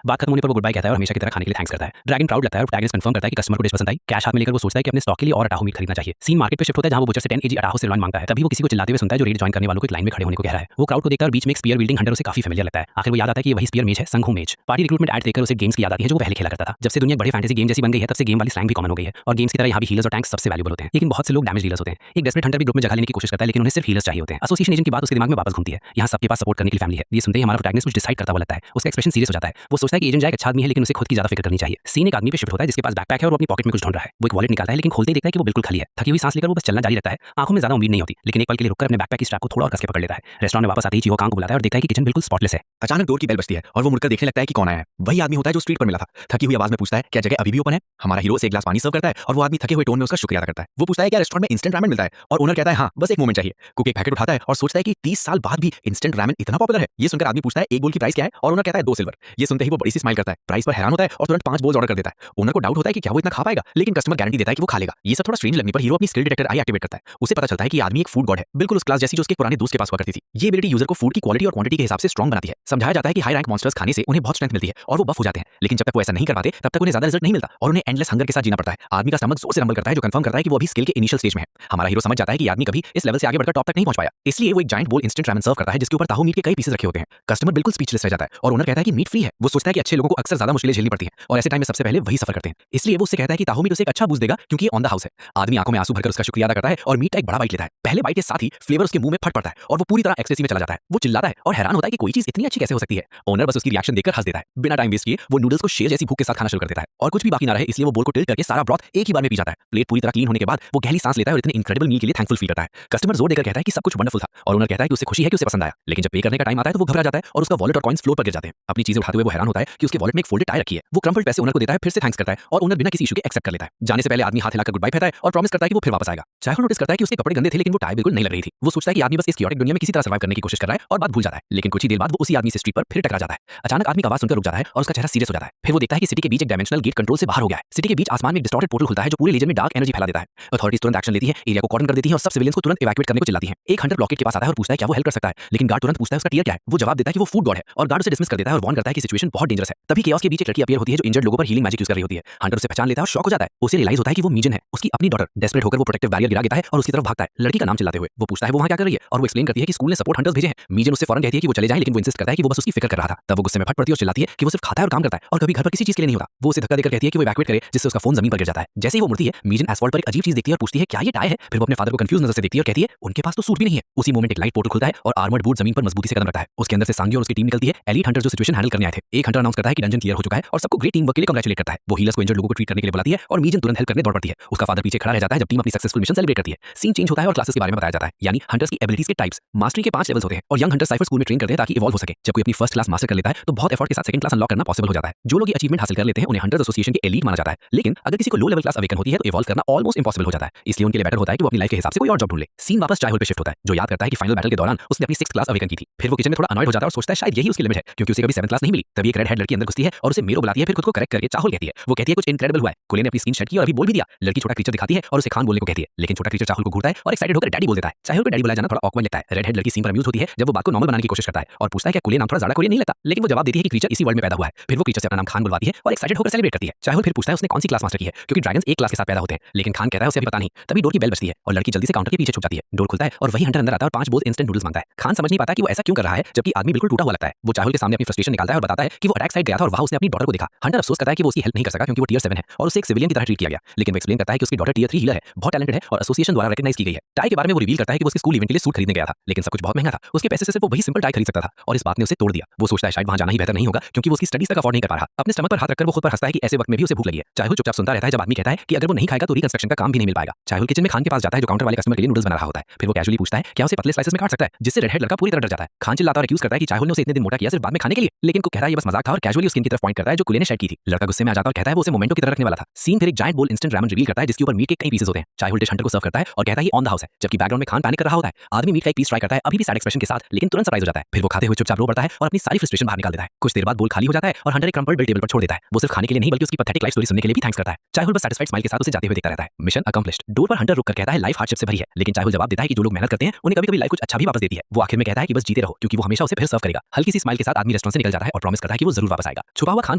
बात खत्म होने पर वो गुड बाय कहता है और हमेशा की तरह खाने के लिए थैंक्स करता है। ड्रैगन प्राउड लगता है और प्रोटैगनिस्ट कंफर्म करता है कि कस्टमर को डिश पसंद आई। कैश हाथ में लेकर वो सोचता है कि अपने स्टॉक के लिए और अटाहो मीट खरीदना चाहिए। सीन मार्केट पे शिफ्ट होता है जहां वो बुचर से 10 kg अटाहो सिरलॉइन मांगता है। तभी वो किसी को चिल्लाते हुए सुनता है जो रेड ज्वाइन करने वालों को एक लाइन में खड़े होने को कह रहा है। वो क्राउड को देखता है और बीच में एक स्पीयर विल्डिंग हंटर उसे काफी फेमिलियर लगता है। आखिर वो याद आता है कि ये वही स्पीयर मेज है, संघो मेज। पार्टी रिक्रूटमेंट ऐड देखकर उसे गेम्स की याद आती है जो वो पहले खेला करता था। जब से दुनिया बड़े फैंटेसी गेम जैसी बन गई है तब से गेम वाली स्लैंग भी कॉमन हो गई है और गेम्स की तरह यहाँ भी हीलर्स और टैंक्स सबसे वैल्यूएबल होते हैं। लेकिन बहुत से लोग डैमेज डीलर्स होते हैं। एक डेस्परेट हंटर भी ग्रुप में जगह लेने की कोशिश करता है लेकिन उन्हें सिर्फ हीलर्स चाहिए होते हैं। एसोसिएशन एजेंट की बात उसके दिमाग में वापस घूमती है। यहाँ सबके पास सपोर्ट करने की फैमिली है। ये सुनते ही हमारा प्रोटैगनिस्ट कुछ डिसाइड करता हुआ लगता है। उसका एक्सप्रेशन सीरियस हो जाता है। वो सोचता है कि एजेंट जाए अच्छा आदमी है लेकिन उसे खुद की ज्यादा फिक्र करनी चाहिए। सीन एक आदमी पे शिफ्ट होता है जिसके पास बैकपैक है और वो अपनी पॉकेट में कुछ ढूंढ रहा है। वो एक वॉलेट निकालता है लेकिन खोलते ही देखता है कि वो बिल्कुल खाली है। थकी हुई सांस लेकर वो बस चलना जारी रखता है। आंखों में ज्यादा उम्मीद नहीं होती लेकिन एक पल के लिए रुककर अपने बैकपैक की स्ट्रैप को थोड़ा और कस के पकड़ लेता है। रेस्टोरेंट में वापस आते ही चीहो कांग को बुलाता है और देखता है कि किचन बिल्कुल स्पॉटलेस है। अचानक डोर की बेल बजती है और वो मुड़कर देखने लगता है कि कौन आया है। वही आदमी होता है जो स्ट्रीट पर मिला था। थकी हुई आवाज में पूछता है क्या जगह अभी भी ओपन है। हमारा हीरो उसे एक गिलास पानी सर्व करता है और वो आदमी थके हुए टोन में उसका शुक्रिया अदा करता है। वो पूछता है क्या रेस्टोरेंट में इंस्टेंट रामेन मिलता है और ओनर कहता है हाँ बस एक मोमेंट चाहिए। कुक एक पैकेट उठाता है और सोचता है कि 30 साल बाद भी इंस्टेंट रामेन इतना पॉपुलर है। ये सुनकर आदमी पूछता है एक बोल की प्राइस क्या है और ओनर कहता है 2 सिल्वर। ये सुनते ही वो बड़ी सी स्माइल करता है, प्राइस पर हैरान होता है और तुरंत 5 बोल्स ऑर्डर कर देता है। ओनर को डाउट होता है कि क्या वो इतना खा पाएगा लेकिन कस्टमर गारंटी देता है कि वो खा लेगा। ये सब थोड़ा स्ट्रेंज लगने पर हीरो अपनी स्किल डिटेक्टर आई एक्टिवेट करता है। उसे पता चलता है कि आदमी एक फूड गॉड है, बिल्कुल उस क्लास जैसी जो उसके पुराने दोस्त के पास हुआ करती थी। ये एबिलिटी यूजर को फूड की क्वालिटी और क्वांटिटी के हिसाब से स्ट्रांग बनाती है। समझाया जाता है कि हाई रैंक मॉन्स्टर्स खाने से उन्हें बहुत स्ट्रेंथ मिलती है और वो बफ हो जाते हैं लेकिन जब तक वो ऐसा नहीं कर पाते तब तक उन्हें ज्यादा रिजल्ट नहीं मिलता और उन्हें एंडलेस हंगर के साथ जीना पड़ता है। आदमी का स्टमक जोर से रंबल करता है जो कंफर्म करता है कि वो अभी स्किल के इनिशियल स्टेज में है। हमारा हीरो समझ जाता है कि आदमी कभी इस लेवल से आगे बढ़कर टॉप तक नहीं पहुंच पाया, इसलिए वो एक जायंट बोल इंस्टेंट रामेन सर्व करता है जिसके ऊपर ताहू मीट के कई पीसेस रखे होते हैं। कस्टमर बिल्कुल स्पीचलेस रह जाता है और ओनर कहता है कि मीट फ्री है। वो सोचता है कि अच्छे लोगों को अक्सर ज्यादा मुश्किलें झेलनी पड़ती हैं और ऐसे टाइम में सबसे पहले वही सफर करते हैं, इसलिए वो उससे कहता है कि ताहू मीट उसे एक अच्छा बूस्ट देगा क्योंकि ऑन द हाउस है। आदमी आंखों में आंसू भरकर उसका शुक्रिया अदा करता है और मीट का एक बड़ा बाइट लेता है। पहले बाइट के साथ ही फ्लेवर उसके मुंह में फट पड़ता है और वो पूरी तरह एक्सटेसी में चला जाता है। वो चिल्लाता है और हैरान होता है कि कोई चीज इतनी अच्छी कैसे हो सकती है। ओनर बस उसकी रिएक्शन देखकर हंस देता है। बिना टाइम वेस्ट किए वो नूडल्स को शेर जैसी भूख के साथ खाना शुरू कर देता है और कुछ भी बाकी ना रहे इसलिए वो बोल को टिल्ट करके सारा ब्रॉथ एक ही बार में पी जाता है। प्लेट पूरी तरह क्लीन होने के बाद वो गहरी सांस लेता है और इतने इनक्रेडिबल मील के लिए थैंकफुल फील करता है। कस्टमर जोर देकर कहता है कि सब कुछ वंडरफुल था और ओनर कहता है कि उसे खुशी है कि उसे पसंद आया, लेकिन जब पे करने का टाइम आता है तो वो घबरा जाता है और उसका वॉलेट और कॉइंस फ्लोर पर गिर जाते हैं। अपनी चीजें उठाते हुए वो हैरान होता है कि उसके वॉलेट में एक फोल्डेड टाई रखी है। वो क्रम्पल्ड पैसे ओनर को देता है, फिर से थैंक्स करता है और ओनर बिना किसी इशू के एक्सेप्ट कर लेता है। जाने से पहले आदमी हाथ हिलाकर गुड बाय कहता है और प्रॉमिस करता है कि वो फिर वापस आएगा। चाहे नोटिस करता है कि उसके कपड़े गंदे थे लेकिन वो टाई बिल्कुल नहीं लग रही थी। वो सोचता है कि आदमी बस इस क्योटिक दुनिया में किसी तरह सर्वाइव करने की कोशिश कर रहा है और बात भूल जाता है। लेकिन कुछ ही देर बाद वो उसी आदमी से स्ट्रीट पर फिर टकरा जाता है। अचानक आदमी का आवाज सुनकर रुक जाता है और उसका चेहरा सीरियस हो जाता है। फिर वो देखता है कि सिटी के बीच एक डायमेंशनल गेट कंट्रोल से बाहर हो गया है। सिटी के बीच आसमान में एक डिस्टॉर्टेड पोर्टल खुलता है जो पूरे रीजन में डार्क एनर्जी फैला देता है। अथॉरिटीज तुरंत एक्शन लेती है, एरिया को कॉर्डन कर देती है और सब सिविलियंस को तुरंत इवैक्यूएट करने को चिल्लाती है। एक हंटर ब्लॉकेट के पास आता है और पूछता है क्या वो हेल्प कर सकता है, लेकिन गार्ड तुरंत पूछता है उसका टियर क्या है। वो जवाब देता है कि वो फूड गॉड है और गार्ड उसे डिसमिस कर देता है और वार्न करता है कि सिचुएशन बहुत डेंजरस है। तभी केओस के बीच एक लड़की अपीयर होती है जो इंजर्ड लोगों पर हीलिंग मैजिक यूज कर रही होती है। हंटर उसे पहचान लेता है और शॉक हो जाता है। उसे रियलाइज होता है कि वो मीजन है, उसकी अपनी डॉटर। डेस्परेट होकर वो प्रोटेक्टिव बैरियर गिरा देता है और उसकी तरफ भागता है, लड़की का नाम चिल्लाते हुए। वो पूछता है वो वहां क्या कर रही है और वो एक्सप्लेन करती है कि स्कूल ने सपोर्ट हंटर्स भेजे हैं। मीजन उससे फौरन कहती है कि वो चले जाएं लेकिन वो इंसिस्ट करता है कि वो बस उसकी फिक्र कर रहा था। तब वो गुस्से में फट पड़ती है और चिल्लाती है कि वो सिर्फ खाता है और काम करता है और कभी घर पर किसी चीज के लिए नहीं होता। वो उसे धक्का देकर कहती है कि वो इवैक्यूएट करे जिससे उसका फोन जमीन पर गिर जाता है। जैसे ही वो मुड़ती है मीजन एस्फॉल्ट पर एक अजीब चीज देखती है और पूछती है क्या ये टाई है। फिर वो अपने फादर को कंफ्यूज नजर से देखती है और कहती है उनके पास तो सूट भी नहीं है। उसी मोमेंट एक लाइट पोर्टल खुलता है और आर्मर्ड बूट जमीन पर मजबूती से कदम रखता है। उसके अंदर से सांगी और उसकी टीम निकलती है। एलीट हंटर जो सिचुएशन हैंडल करने आए थे। एक हंटर अनाउंस करता है कि डंजन क्लियर हो चुका है और सबको ग्रेट टीम वर्क के लिए कांग्रेचुलेट करता है। वो हीलर्स को इंजर्ड लोगों को ट्रीट करने के लिए बुलाती है और मीजन तुरंत हेल्प करने दौड़ पड़ती है। उसका फादर पीछे खड़ा रह जाता है जब टीम अपनी सक्सेसफुल मिशन सेलिब्रेट करती है। सीन चेंज होता है और क्लासेस के बारे में बताया जाता है, यानी हंटर्स की एबिलिटीज के टाइप्स। मास्टरी के 5 लेवल्स होते हैं और यंग हंटर साइफर स्कूल में ट्रेन करते हैं ताकि इवॉल्व हो सके। जब कोई अपनी फर्स्ट क्लास मास्टर कर लेता है तो बहुत एफर्ट के साथ सेकंड क्लास अनलॉक करना पॉसिबल हो जाता है। जो लोग ये अचीवमेंट हासिल कर लेते हैं उन्हें हंटर्स एसोसिएशन के एलीट माना जाता है। लेकिन अगर किसी को लो लेवल क्लास अवेकन होती है तो इवॉल्व करना ऑलमोस्ट इंपॉसिबल हो जाता है। इसलिए उनके लिए बेटर होता है कि वो अपनी लाइफ के हिसाब से कोई और जॉब ढूंढ ले। सीन वापस चाय होल पे शिफ्ट होता है जो याद करता है कि फाइनल बैटल के दौरान उसने अपनी 6th क्लास अवेकन की थी। फिर वो किचन में थोड़ा अनॉयड हो जाता है और सोचता है शायद यही उसकी लिमिट है क्योंकि उसे कभी 7th क्लास नहीं मिली। तभी एक रेड हेड लड़की अंदर घुसती है और उसे मेरो बुलाती है, फिर खुद को करेक्ट करके चाहुल कहती है। वो कहती है कुछ इनक्रेडिबल हुआ है। कुले ने अपनी स्क्रीन शेयर की और अभी बोल भी दिया। लड़की छोटा क्रीचर दिखाती है और उसे खान बोलने को कहती है, लेकिन छोटा क्रीचर चाहुल को घूरता है और एक्साइटेड होकर डैडी बोल देता है। चाहुल को डैडी बुलाया जाना थोड़ा ऑकवर्ड लगता है। रेड हेड लड़की सीन पर अम्यूज होती है जब वो बात को नॉर्मल बनाने की कोशिश करता है और पूछता है क्या कुले नाम थोड़ा ज्यादा कोरियन नहीं लगता, लेकिन वो जवाब देती है कि क्रीचर इसी वर्ल्ड में पैदा हुआ है। फिर वो क्रीचर से अपना नाम खान बुलवाती है और एक्साइटेड होकर सेलिब्रेट करती है। चाहुल फिर पूछता है उसने कौन सी क्लास मास्टर की है क्योंकि ड्रैगन्स एक क्लास के साथ पैदा होते हैं, लेकिन खान कहता है उसे अभी पता नहीं। तभी डोर की बेल बजती है और लड़की जल्दी से काउंटर के पीछे छुप जाती है। डोर खुलता है और वही हंटर अंदर आता है और 5 बोल इंस्टेंट नूडल्स मांगता है। खान समझ नहीं पाता कि वो ऐसा क्यों कर रहा है जबकि आदमी बिल्कुल टूटा हुआ लगता है। वो चाहुल के सामने अपनी फ्रस्ट्रेशन निकालता है और बताता है कि वो अटैक साइड गया था और वहां उसने अपनी डॉटर को देखा। हंटर अफसोस करता है कि वो उसकी हेल्प नहीं कर सका क्योंकि वो टियर 7 है और उसे एक सिविलियन की तरह ट्रीट किया गया, लेकिन वो एक्सप्लेन करता है कि उसकी डॉटर टियर 3 हीलर है, बहुत टैलेंटेड है और एसोसिएशन द्वारा रिकॉग्नाइज की गई है। टाई के बारे में वो रिवील करता है कि वो उसके स्कूल इवेंट के लिए सूट खरीदने गया था, लेकिन सब कुछ बहुत महंगा था। उसके पैसे से सिर्फ वो वही सिंपल टाई खरीद सकता था और इस बात ने उसे तोड़ दिया। वो सोचता है शायद वहां जाना ही बेहतर नहीं होगा क्योंकि वो उसकी स्टडीज तक अफोर्ड नहीं कर पा रहा। अपने स्टमक पर हाथ रखकर वो खुद पर हंसता है कि ऐसे वक्त में भी उसे भूख लगी है। चाहुल चुपचाप सुनता रहता है जब आदमी कहता है कि अगर वो नहीं खाएगा तो रिकंस्ट्रक्शन का काम भी नहीं मिल पाएगा। चाहुल किचन में खान के पास जाता है जो काउंटर वाले कस्टमर के लिए नूडल्स बना रहा होता है। फिर वो कैजुअली पूछता है क्या उसे पतले स्लाइसेस में काट सकता है, जिससे रेड हेड लड़का पूरी तरह डर जाता है। खान चिल्लाता और एक्यूज करता है कि चाहुल ने उसे इतने दिन मोटा किया सिर्फ बाद में खाने के लिए, लेकिन को कहता है ये बस मजाक था और कैजुअली उसकी तरफ पॉइंट करता है जो कुले ने शेयर की थी। लड़का गुस्से में आ जाता है और कहता है वो उसे मोमेंटो की तरह रखने वाला था। सीन फिर एक जायंट बोल इंस्टेंट रामेन रिवील करता है जिसके ऊपर मीट के कई पीसेस होते हैं। चाहुल डिश हंटर को सर्व करता है और कहता है ये ऑन द हाउस है, जबकि बैकग्राउंड में खान पैनिक कर रहा होता है। आदमी मीट का एक पीस ट्राई करता है अभी भी सैड एक्सप्रेशन के साथ, लेकिन तुरंत सरप्राइज हो जाता है। फिर वो खाते हुए चुपचाप रो पड़ता है और अपनी सारी फ्रस्ट्रेशन बाहर निकाल देता है। कुछ देर बाद बोल खाली हो जाता है और हंटर एक क्रम्पल्ड बिल टेबल पर छोड़ देता है। वो सिर्फ खाने के लिए नहीं बल्कि उसकी पैथेटिक लाइफ स्टोरी सुनने के लिए भी थैंक्स करता है। चाहुल बस सैटिस्फाइड स्माइल के साथ उसे जाते हुए देखता रहता है। Mission accomplished. डोर पर हंटर रुककर कहता है लाइफ हार्डशिप से भरी है, लेकिन चाहुल जवाब देता है कि जो लोग मेहनत करते हैं उन्हें कभी-कभी लाइफ कुछ अच्छा भी वापस देती है। वो आखिर में कहता है कि बस जीते रहो क्योंकि वो हमेशा उसे फिर सर्व करेगा। हल्की सी स्माइल के साथ आदमी रेस्टोरेंट से निकल जाता है और प्रॉमिस करता है कि वो जरूर वापस आएगा। छुपा हुआ खान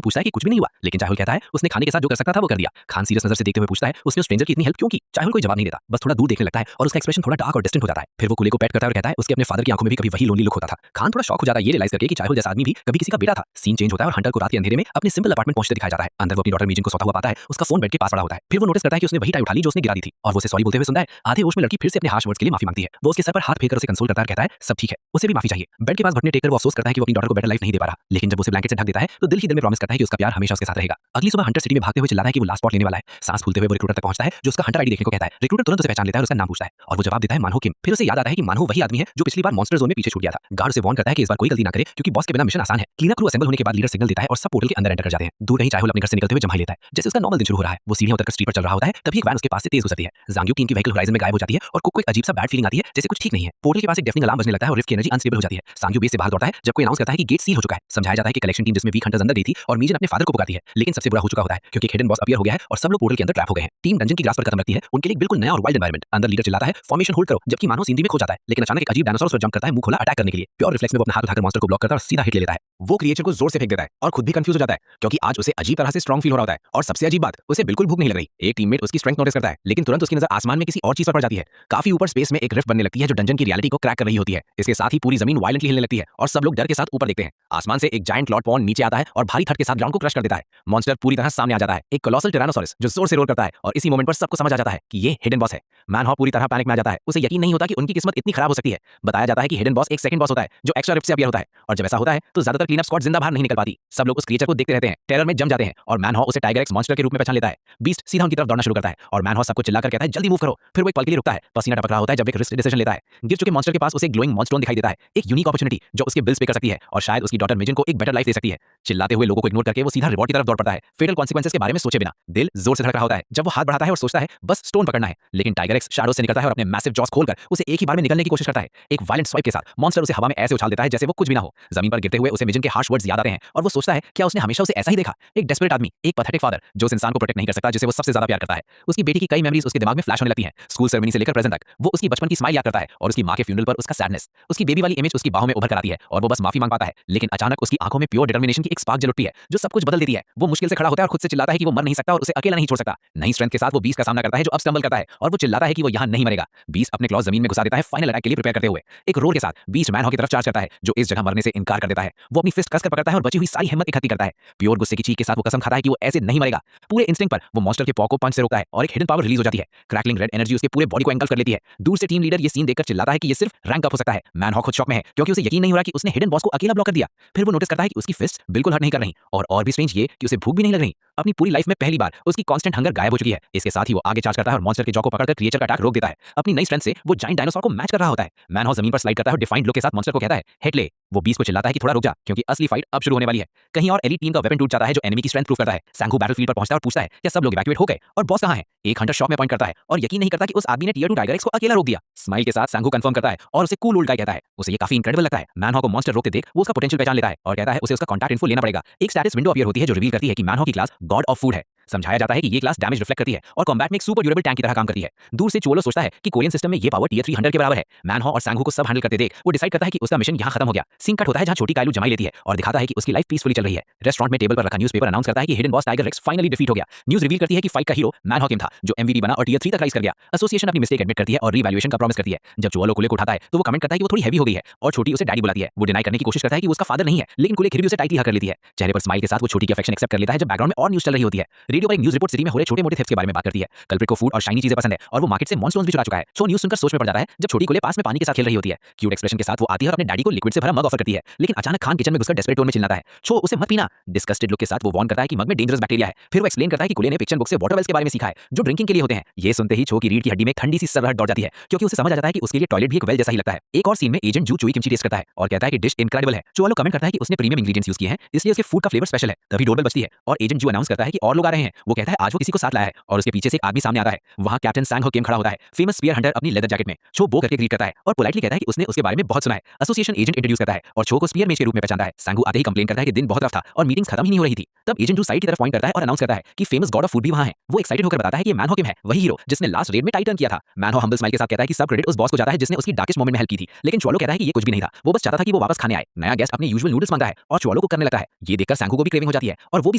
पूछता है कि कुछ भी नहीं हुआ, लेकिन चाहुल कहता है उसने खाने के साथ जो कर सकता था वो कर दिया। खान सीरियस नजर से देखते हुए पूछता है उसने उस स्ट्रेंजर की इतनी हेल्प क्यों की। चाहुल कोई जवाब नहीं देता, बस थोड़ा दूर देखने लगता है और उसका एक्सप्रेशन थोड़ा डार्क और डिस्टेंट हो जाता है। फिर वो कुले को पेट करता है और कहता है उसके अपने फादर की आंखों में भी कभी वही लोनली लुक होता था। खान थोड़ा शॉक हो जाता है ये रियलाइज करके कि चाहुल जैसा आदमी भी कभी किसी का बेटा था। सीन चेंज होता है और हंटर को रात के अंधेरे में अपने सिंपल अपार्टमेंट पहुंचते दिखाया जाता है। अंदर वो अपनी डॉटर मीजिन को सोता हुआ पाता है। उसका फोन बेड के पास पड़ा होता है। फिर वो नोटिस करता है कि उसने वही टाई उठा ली जो उसने गिरा दी थी और वो उसे सॉरी बोलते हुए सुनता है। आधे होश में लड़की फिर से अपने हार्श वर्ड्स के लिए माफी मांगती है। वो उसके सर पर हाथ फेंक कर उसे कंसोल करता है और कहता है सब ठीक है, उसे भी माफी चाहिए। बेड के पास घुटने टेक कर वो अफसोस करता है कि वो अपनी डॉटर को बेटर लाइफ नहीं दे पा रहा, लेकिन जब उसे ब्लैंकेट से ढक देता है तो दिल ही दिल में प्रॉमिस करता है कि उसका प्यार हमेशा उसके साथ रहेगा। अगली सुबह हंटर सिटी में भागते हुए चिल्लाता है कि वो लास्ट स्पॉट लेने वाला है। सांस फूलते हुए वो रिक्रूटर तक पहुंचता है जो उसका हंटर आईडी देखने को कहता है। रिक्रूटर तुरंत उसे पहचान लेता है और उसका नाम पूछता है और वो जवाब देता है मानहो किम। फिर उसे याद आता है कि मानहो वही आदमी है जो पिछली बार मॉन्स्टर जोन में पीछे छूट गया था। गार्ड उसे वार्न करता है कि इस बार कोई गलती ना करे क्योंकि बॉस के बिना मिशन आसान है। क्लीनअप क्रू असेंबल होने के बाद लीडर सिग्नल देता है और सब पोर्टल के अंदर एंटर कर जाते हैं। दूर कहीं चाहुल अपने घर से निकलते हुए जम्हाई लेता है। जैसे उसका नॉर्मल दिन शुरू हो रहा है वो सीढ़ियां उतरकर स्ट्रीट पर चल रहा होता है तभी एक वैन उसके पास से तेज गुजरती है। जांग्यू टीम की व्हीकल होराइजन में गायब हो जाती है और को एक अजीब सा बैड फीलिंग आती है जैसे कुछ ठीक नहीं है। पोर्टल के पास एक डेफनिंग अलार्म बजने लगता है और रिफ्ट की एनर्जी अनस्टेबल हो जाती है। सांग्यू बेस से बाहर दौड़ता है जब कोई अनाउंस करता है कि गेट सील हो चुका है। समझाया जाता है कि कलेक्शन टीम जिसमें वीक हंटर्स अंदर गई थी और मीजन अपने फादर को पुकारती है, लेकिन सबसे बुरा हो चुका होता है क्योंकि हिडन बॉस अपीयर हो गया है और सब लोग पोर्टल के अंदर ट्रैप हो गए हैं। टीम डंजन की ग्रास पर कदम रखती है, उनके लिए बिल्कुल नया और वाइल्ड एनवायरनमेंट। अंदर लीडर चिल्लाता है फॉर्मेशन होल्ड करो, जबकि मानो सीनरी में खो जाता है, लेकिन अचानक एक अजीब डायनासोर उस पर जंप करता है मुंह खोला अटैक करने के लिए। प्योर रिफ्लेक्स में वो अपना हाथ उठाकर मॉन्स्टर को ब्लॉक करता है और सीधा हिट ले लेता है। वो क्रिएचर को जोर से फेंक देता है और खुद भी कंफ्यूज हो जाता है क्योंकि आज उसे अजीब तरह से स्ट्रांग फील हो रहा होता है। और सबसे अजीब बात, उसे बिल्कुल भूख नहीं लग रही। एक टीममेट उसकी स्ट्रेंथ नोटिस करता है लेकिन तुरंत उसकी नजर आसमान में किसी और चीज पर पड़ जाती है। काफी ऊपर स्पेस में एक रिफ्ट बनने लगती है जो डंजन की रियलिटी को क्रैक कर रही होती है। इसके साथ ही पूरी जमीन वायलेंटली हिलने लगती है और सब लोग डर के साथ ऊपर देखते हैं। आसमान से एक जायंट क्लॉड पॉन नीचे आता है और भारी थट के साथ ग्राउंड को क्रश कर देता है। मॉन्स्टर पूरी तरह सामने आ जाता है, एक कोलोसल टिरानोसॉरस जो जोर से रोर करता है और इसी मोमेंट पर सबको समझ आ जाता है कि ये हिडन बॉस है। मैनहॉ पूरी तरह पैनिक में आ जाता है। उसे यकीन नहीं होता कि उनकी किस्मत इतनी खराब हो सकती है। बताया जाता है कि हिडन बॉस एक सेकंड बॉस होता है जो एक्स्ट्रा रिफ्ट से अपीयर होता है और जब ऐसा होता है तो ज्यादातर क्लीनअप स्क्वाड जिंदा बाहर नहीं निकल पाती। सब लोग उस क्रिएचर को देखते रहते हैं, टेरर में जम जाते हैं और मैनहॉ उसे टाइगर एक्स मॉन्स्टर के रूप में पहचान लेता है। बीस्ट सीधा उनकी तरफ दौड़ना शुरू करता है और मैनहॉ सबको चिल्लाकर कहता है जल्दी मूव करो। फिर वो एक पल के लिए रुकता है, पसीना टपक रहा होता है जब एक रिस्क डिसीजन लेता है। गिर चुके मॉन्स्टर के पास उसे ग्लोइंग मॉन्स्टोन दिखाई देता है, एक यूनिक अपॉर्चुनिटी जो उसके बिल्स पे कर सकती है और शायद उसकी डॉटर मिजन को एक बेटर लाइफ दे सकती है। चिल्लाते हुए लोगों को इग्नोर करके वो सीधा रिवॉर्ड की तरफ दौड़ पड़ता है, फेटल कॉन्सिक्वेंसेस के बारे में सोचे बिना। दिल जोर से धड़क रहा होता है जब वो हाथ बढ़ाता है और सोचता है बस स्टोन पकड़ना है, लेकिन टाइगर एक्स शैडो से निकलता है और अपने मैसिव जॉस खोलकर उसे एक ही बार में निकलने की कोशिश करता है। एक वायलेंट स्वाइप के साथ मॉन्स्टर उसे हवा में ऐसे उछाल देता है जैसे वो कुछ भी ना हो। जमीन पर गिरते हुए उसे मिजन के हार्श वर्ड्स याद आते हैं और वो सोचता है क्या उसने हमेशा उसे ऐसा ही देखा, एक डेस्परेट आदमी, एक पैथेटिक फादर जो उस इंसान को प्रोटेक्ट नहीं कर सकता जिसे वो सबसे ज्यादा प्यार करता है। उसकी बेटी की कई मेमोरीज उसके दिमाग में फ्लैश होने लगती हैं, स्कूल सेरेमनी से लेकर प्रेजेंट तक। वो उसकी बचपन की स्माइल याद करता है और उसकी मां के फ्यूनरल पर उसका सैडनेस। उसकी बेबी वाली इमेज उसकी बाहों में उभर कर आती है और वो बस माफी मांग पाता है, लेकिन अचानक उसकी आंखों में प्योर डिटर्मिनेशन की एक स्पार्क जल उठती है जो सब कुछ बदल देती है। वो मुश्किल से खड़ा होता है और खुद से चिल्लाता है कि वो मर नहीं सकता और उसे अकेला नहीं छोड़ सकता। नई स्ट्रेंथ के साथ वो बीस्ट का सामना करता है जो अब स्टंबल करता है और वो चिल्लाता है कि वो यहां नहीं मरेगा। बीस्ट अपने क्लॉज जमीन में घुसा देता है फाइनल अटैक के लिए प्रिपेयर करते हुए। एक रोर के साथ बीस्ट मैनहॉ की तरफ चार्ज करता है जो इस जगह मरने से इनकार कर देता है। वो अपनी फिस्ट कसकर पकड़ता है और बची हुई सारी हिम्मत इकट्ठी करता है। प्योर गुस्से की चीख के साथ वो कसम खाता है कि वो ऐसे नहीं मरेगा। पूरे इंस्टिंक्ट पर वो मॉन्स्टर के पॉ को पंच से रोकता है और एक हिडन पावर रिलीज हो जाती है। क्रैकलिंग रेड एनर्जी उसके पूरे बॉडी को एंगल्फ कर लेती है। दूर से टीम लीडर ये सीन देखकर चिल्लाता है कि ये सिर्फ रैंक अप हो सकता है। मैनहॉ खुद शॉक में है क्योंकि उसे यकीन नहीं हो रहा कि उसने हिडन बॉस को अकेला ब्लॉक कर दिया। फिर वो नोटिस करता है कि उसकी फिस्ट बिल्कुल हर्ट नहीं कर रही और भी स्ट्रेंज ये कि उसे भूख भी नहीं लग रही। अपनी पूरी लाइफ में पहली बार उसकी कांस्टेंट हंगर गायब हो चुकी है। इसके साथ ही वो आगे चार्ज करता है और मॉन्स्टर के जॉ को पकड़कर क्रिएचर का अटैक रोक देता है। अपनी नई स्ट्रेंथ से वो जायंट डायनासोर को मैच कर रहा होता है। मैनहॉ जमीन पर स्लाइड करता है और डिफाइंड लुक के साथ मॉन्स्टर को कहता है हिट ले। वो बीस्ट को चिल्लाता है कि थोड़ा रुक जा क्योंकि असली फाइट अब शुरू होने वाली है। कहीं और एलीट टीम का वेपन टूट जाता है जो एनिमी की स्ट्रेंथ प्रूव करता है। सांगू बैटलफील्ड पर पहुंचता है और पूछता है क्या सब लोग इवैक्यूएट हो गए और बॉस कहां है। एक हंटर शॉक में पॉइंट करता है और यकीन नहीं करता कि उस आदमी ने टियर 2 टाइगर एक्स को अकेला रोक दिया। स्माइल के साथ सांगू कंफर्म करता है और उसे कूल ओल्ड गाय कहता है। उसे ये काफी इनक्रेडिबल लगता है। मैनहॉ को मॉन्स्टर रोकते देख वो उसका पोटेंशियल पहचान लेता है और कहता है उसे उसका कॉन्टैक्ट इन्फो लेना पड़ेगा। एक स्टेटस विंडो अपीयर होती है जो रिवील करती है कि मैनहॉ की क्लास गॉड ऑफ फूड है। समझाया जाता है कि ये क्लास डैमेज रिफ्लेक्ट करती है और कॉम्बैट में एक सुपर ड्यूरेबल टैंक की तरह काम करती है। दूर से चोलो सोचता है कि कोरियन सिस्टम में ये पावर टियर 300 के बराबर है। मैनहॉ और सांगू को सब हैंडल करते देख वो डिसाइड करता है कि उसका मिशन यहाँ खत्म हो गया। सीन कट होता है जहाँ छोटी कायलू जमाई लेती है और दिखाता है कि उसकी लाइफ पीसफुली चल रही है। रेस्टोरेंट में टेबल पर रखा न्यूज़पेपर अनाउंस करता है कि hidden boss Tiger Rex finally defeat हो गया। न्यूज़ रिवील करती है कि फाइट का हीरो मैनहॉ किम था जो एमवीपी बना और टियर 3 तक राइज कर गया। एसोसिएशन अपनी मिस्टेक एडमिट करती है और रीवैल्यूएशन का प्रॉमिस करती है। जब चोलो कुले को उठाता है तो वो कमेंट करता है कि वो थोड़ी हैवी हो गई है और छोटी उसे डैडी बुलाती है। वो डिनाई करने की कोशिश करता है कि वो उसका फादर नहीं है, लेकिन कुले फिर भी उसे टाइटली हक कर लेती है। चेहरे पर स्माइल के साथ वो छोटी की अफेक्शन एक्सेप्ट कर लेता है जब बैकग्राउंड में और न्यूज़ चल रही होती है। रेडियो पर एक न्यूज़ रिपोर्ट सिटी में हो रहे छोटे मोटे थेफ्ट्स के बारे में बात करती है। कल्प्रिट को फूड और शाइनी चीजें पसंद है और वो मार्केट से मॉन्स्टर्स भी चुरा चुका है। छो न्यूज़ सुनकर सोच में पड़ जाता है जब छोटी कुले पास में पानी के साथ खेल रही होती है। क्यूट एक्सप्रेशन के साथ वो आती है और अपने डैडी को लिक्विड से भरा मग ऑफर करती है, लेकिन अचानक खान किचन में घुसकर डेस्परेट टोन में चिल्लाता है छो उसे मत पीना। डिस्गस्टेड लुक के साथ वो वार्न करता है कि मग में डेंजरस बैक्टीरिया है। फिर वो एक्सप्लेन करता है कि कुले ने पिक्चर बुक से वाटर वेल्स के बारे में सीखा है जो ड्रिंकिंग के लिए होते हैं। ये सुनते ही छो की रीढ़ की हड्डी में ठंडी सी सरहट दौड़ जाती है क्योंकि उसे समझ आ जाता है कि उसके लिए टॉयलेट भी एक वेल जैसा ही लगता है। एक और सीन में एजेंट जू चुई किमची टेस्ट करता है और कहता है कि डिश इनक्रेडिबल है। चो वालो कमेंट करता है कि उसने प्रीमियम इंग्रेडिएंट्स यूज किए हैं इसलिए उसके फूड का फ्लेवर स्पेशल है। तभी डोरबेल बजती है और एजेंट जू अनाउंस करता है कि और लोग आ रहे हैं। हैं। वो कहता है आज वो किसी को साथ लाया है और उसके पीछे से एक आदमी सामने आता है। वहाँ कैप्टन सैंग हो केम खड़ा होता है, फेमस स्पीयर हंटर अपनी लेदर जैकेट में। छो बो करके ग्रीट करता है और पोलाइटली कहता है कि उसने उसके बारे में बहुत सुना है। एसोसिएशन एजेंट इंट्रोड्यूस करता है और छो को स्पीयर मेज के रूप में पहचानता है। सांगू आते ही कंप्लेन करता है कि दिन बहुत रफ था और मीटिंग्स खत्म ही नहीं हो रही थी। तब एजेंट जो साइड की तरफ पॉइंट करता है और अनाउंस करता है कि फेमस गॉड ऑफ फूड भी वहाँ है। वो एक्साइटेड होकर बताता है कि ये मैन हो किम है, वही हीरो जिसने लास्ट रेड में टाइटन किया था। मैन हो हम्बल स्माइल के साथ कहता है कि सब क्रेडिट उस बॉस को जाता है जिसने उसकी डार्केस्ट मोमेंट में हेल्प की थी। लेकिन च्वालो कहता है कि ये कुछ भी नहीं था, वो बस चाहता था कि वो वापस खाने आए। नया गेस्ट अपने यूजुअल नूडल्स मांगता है और च्वालो को करने लगता है। ये देखकर सांगू को भी क्रेविंग हो जाती है और वो भी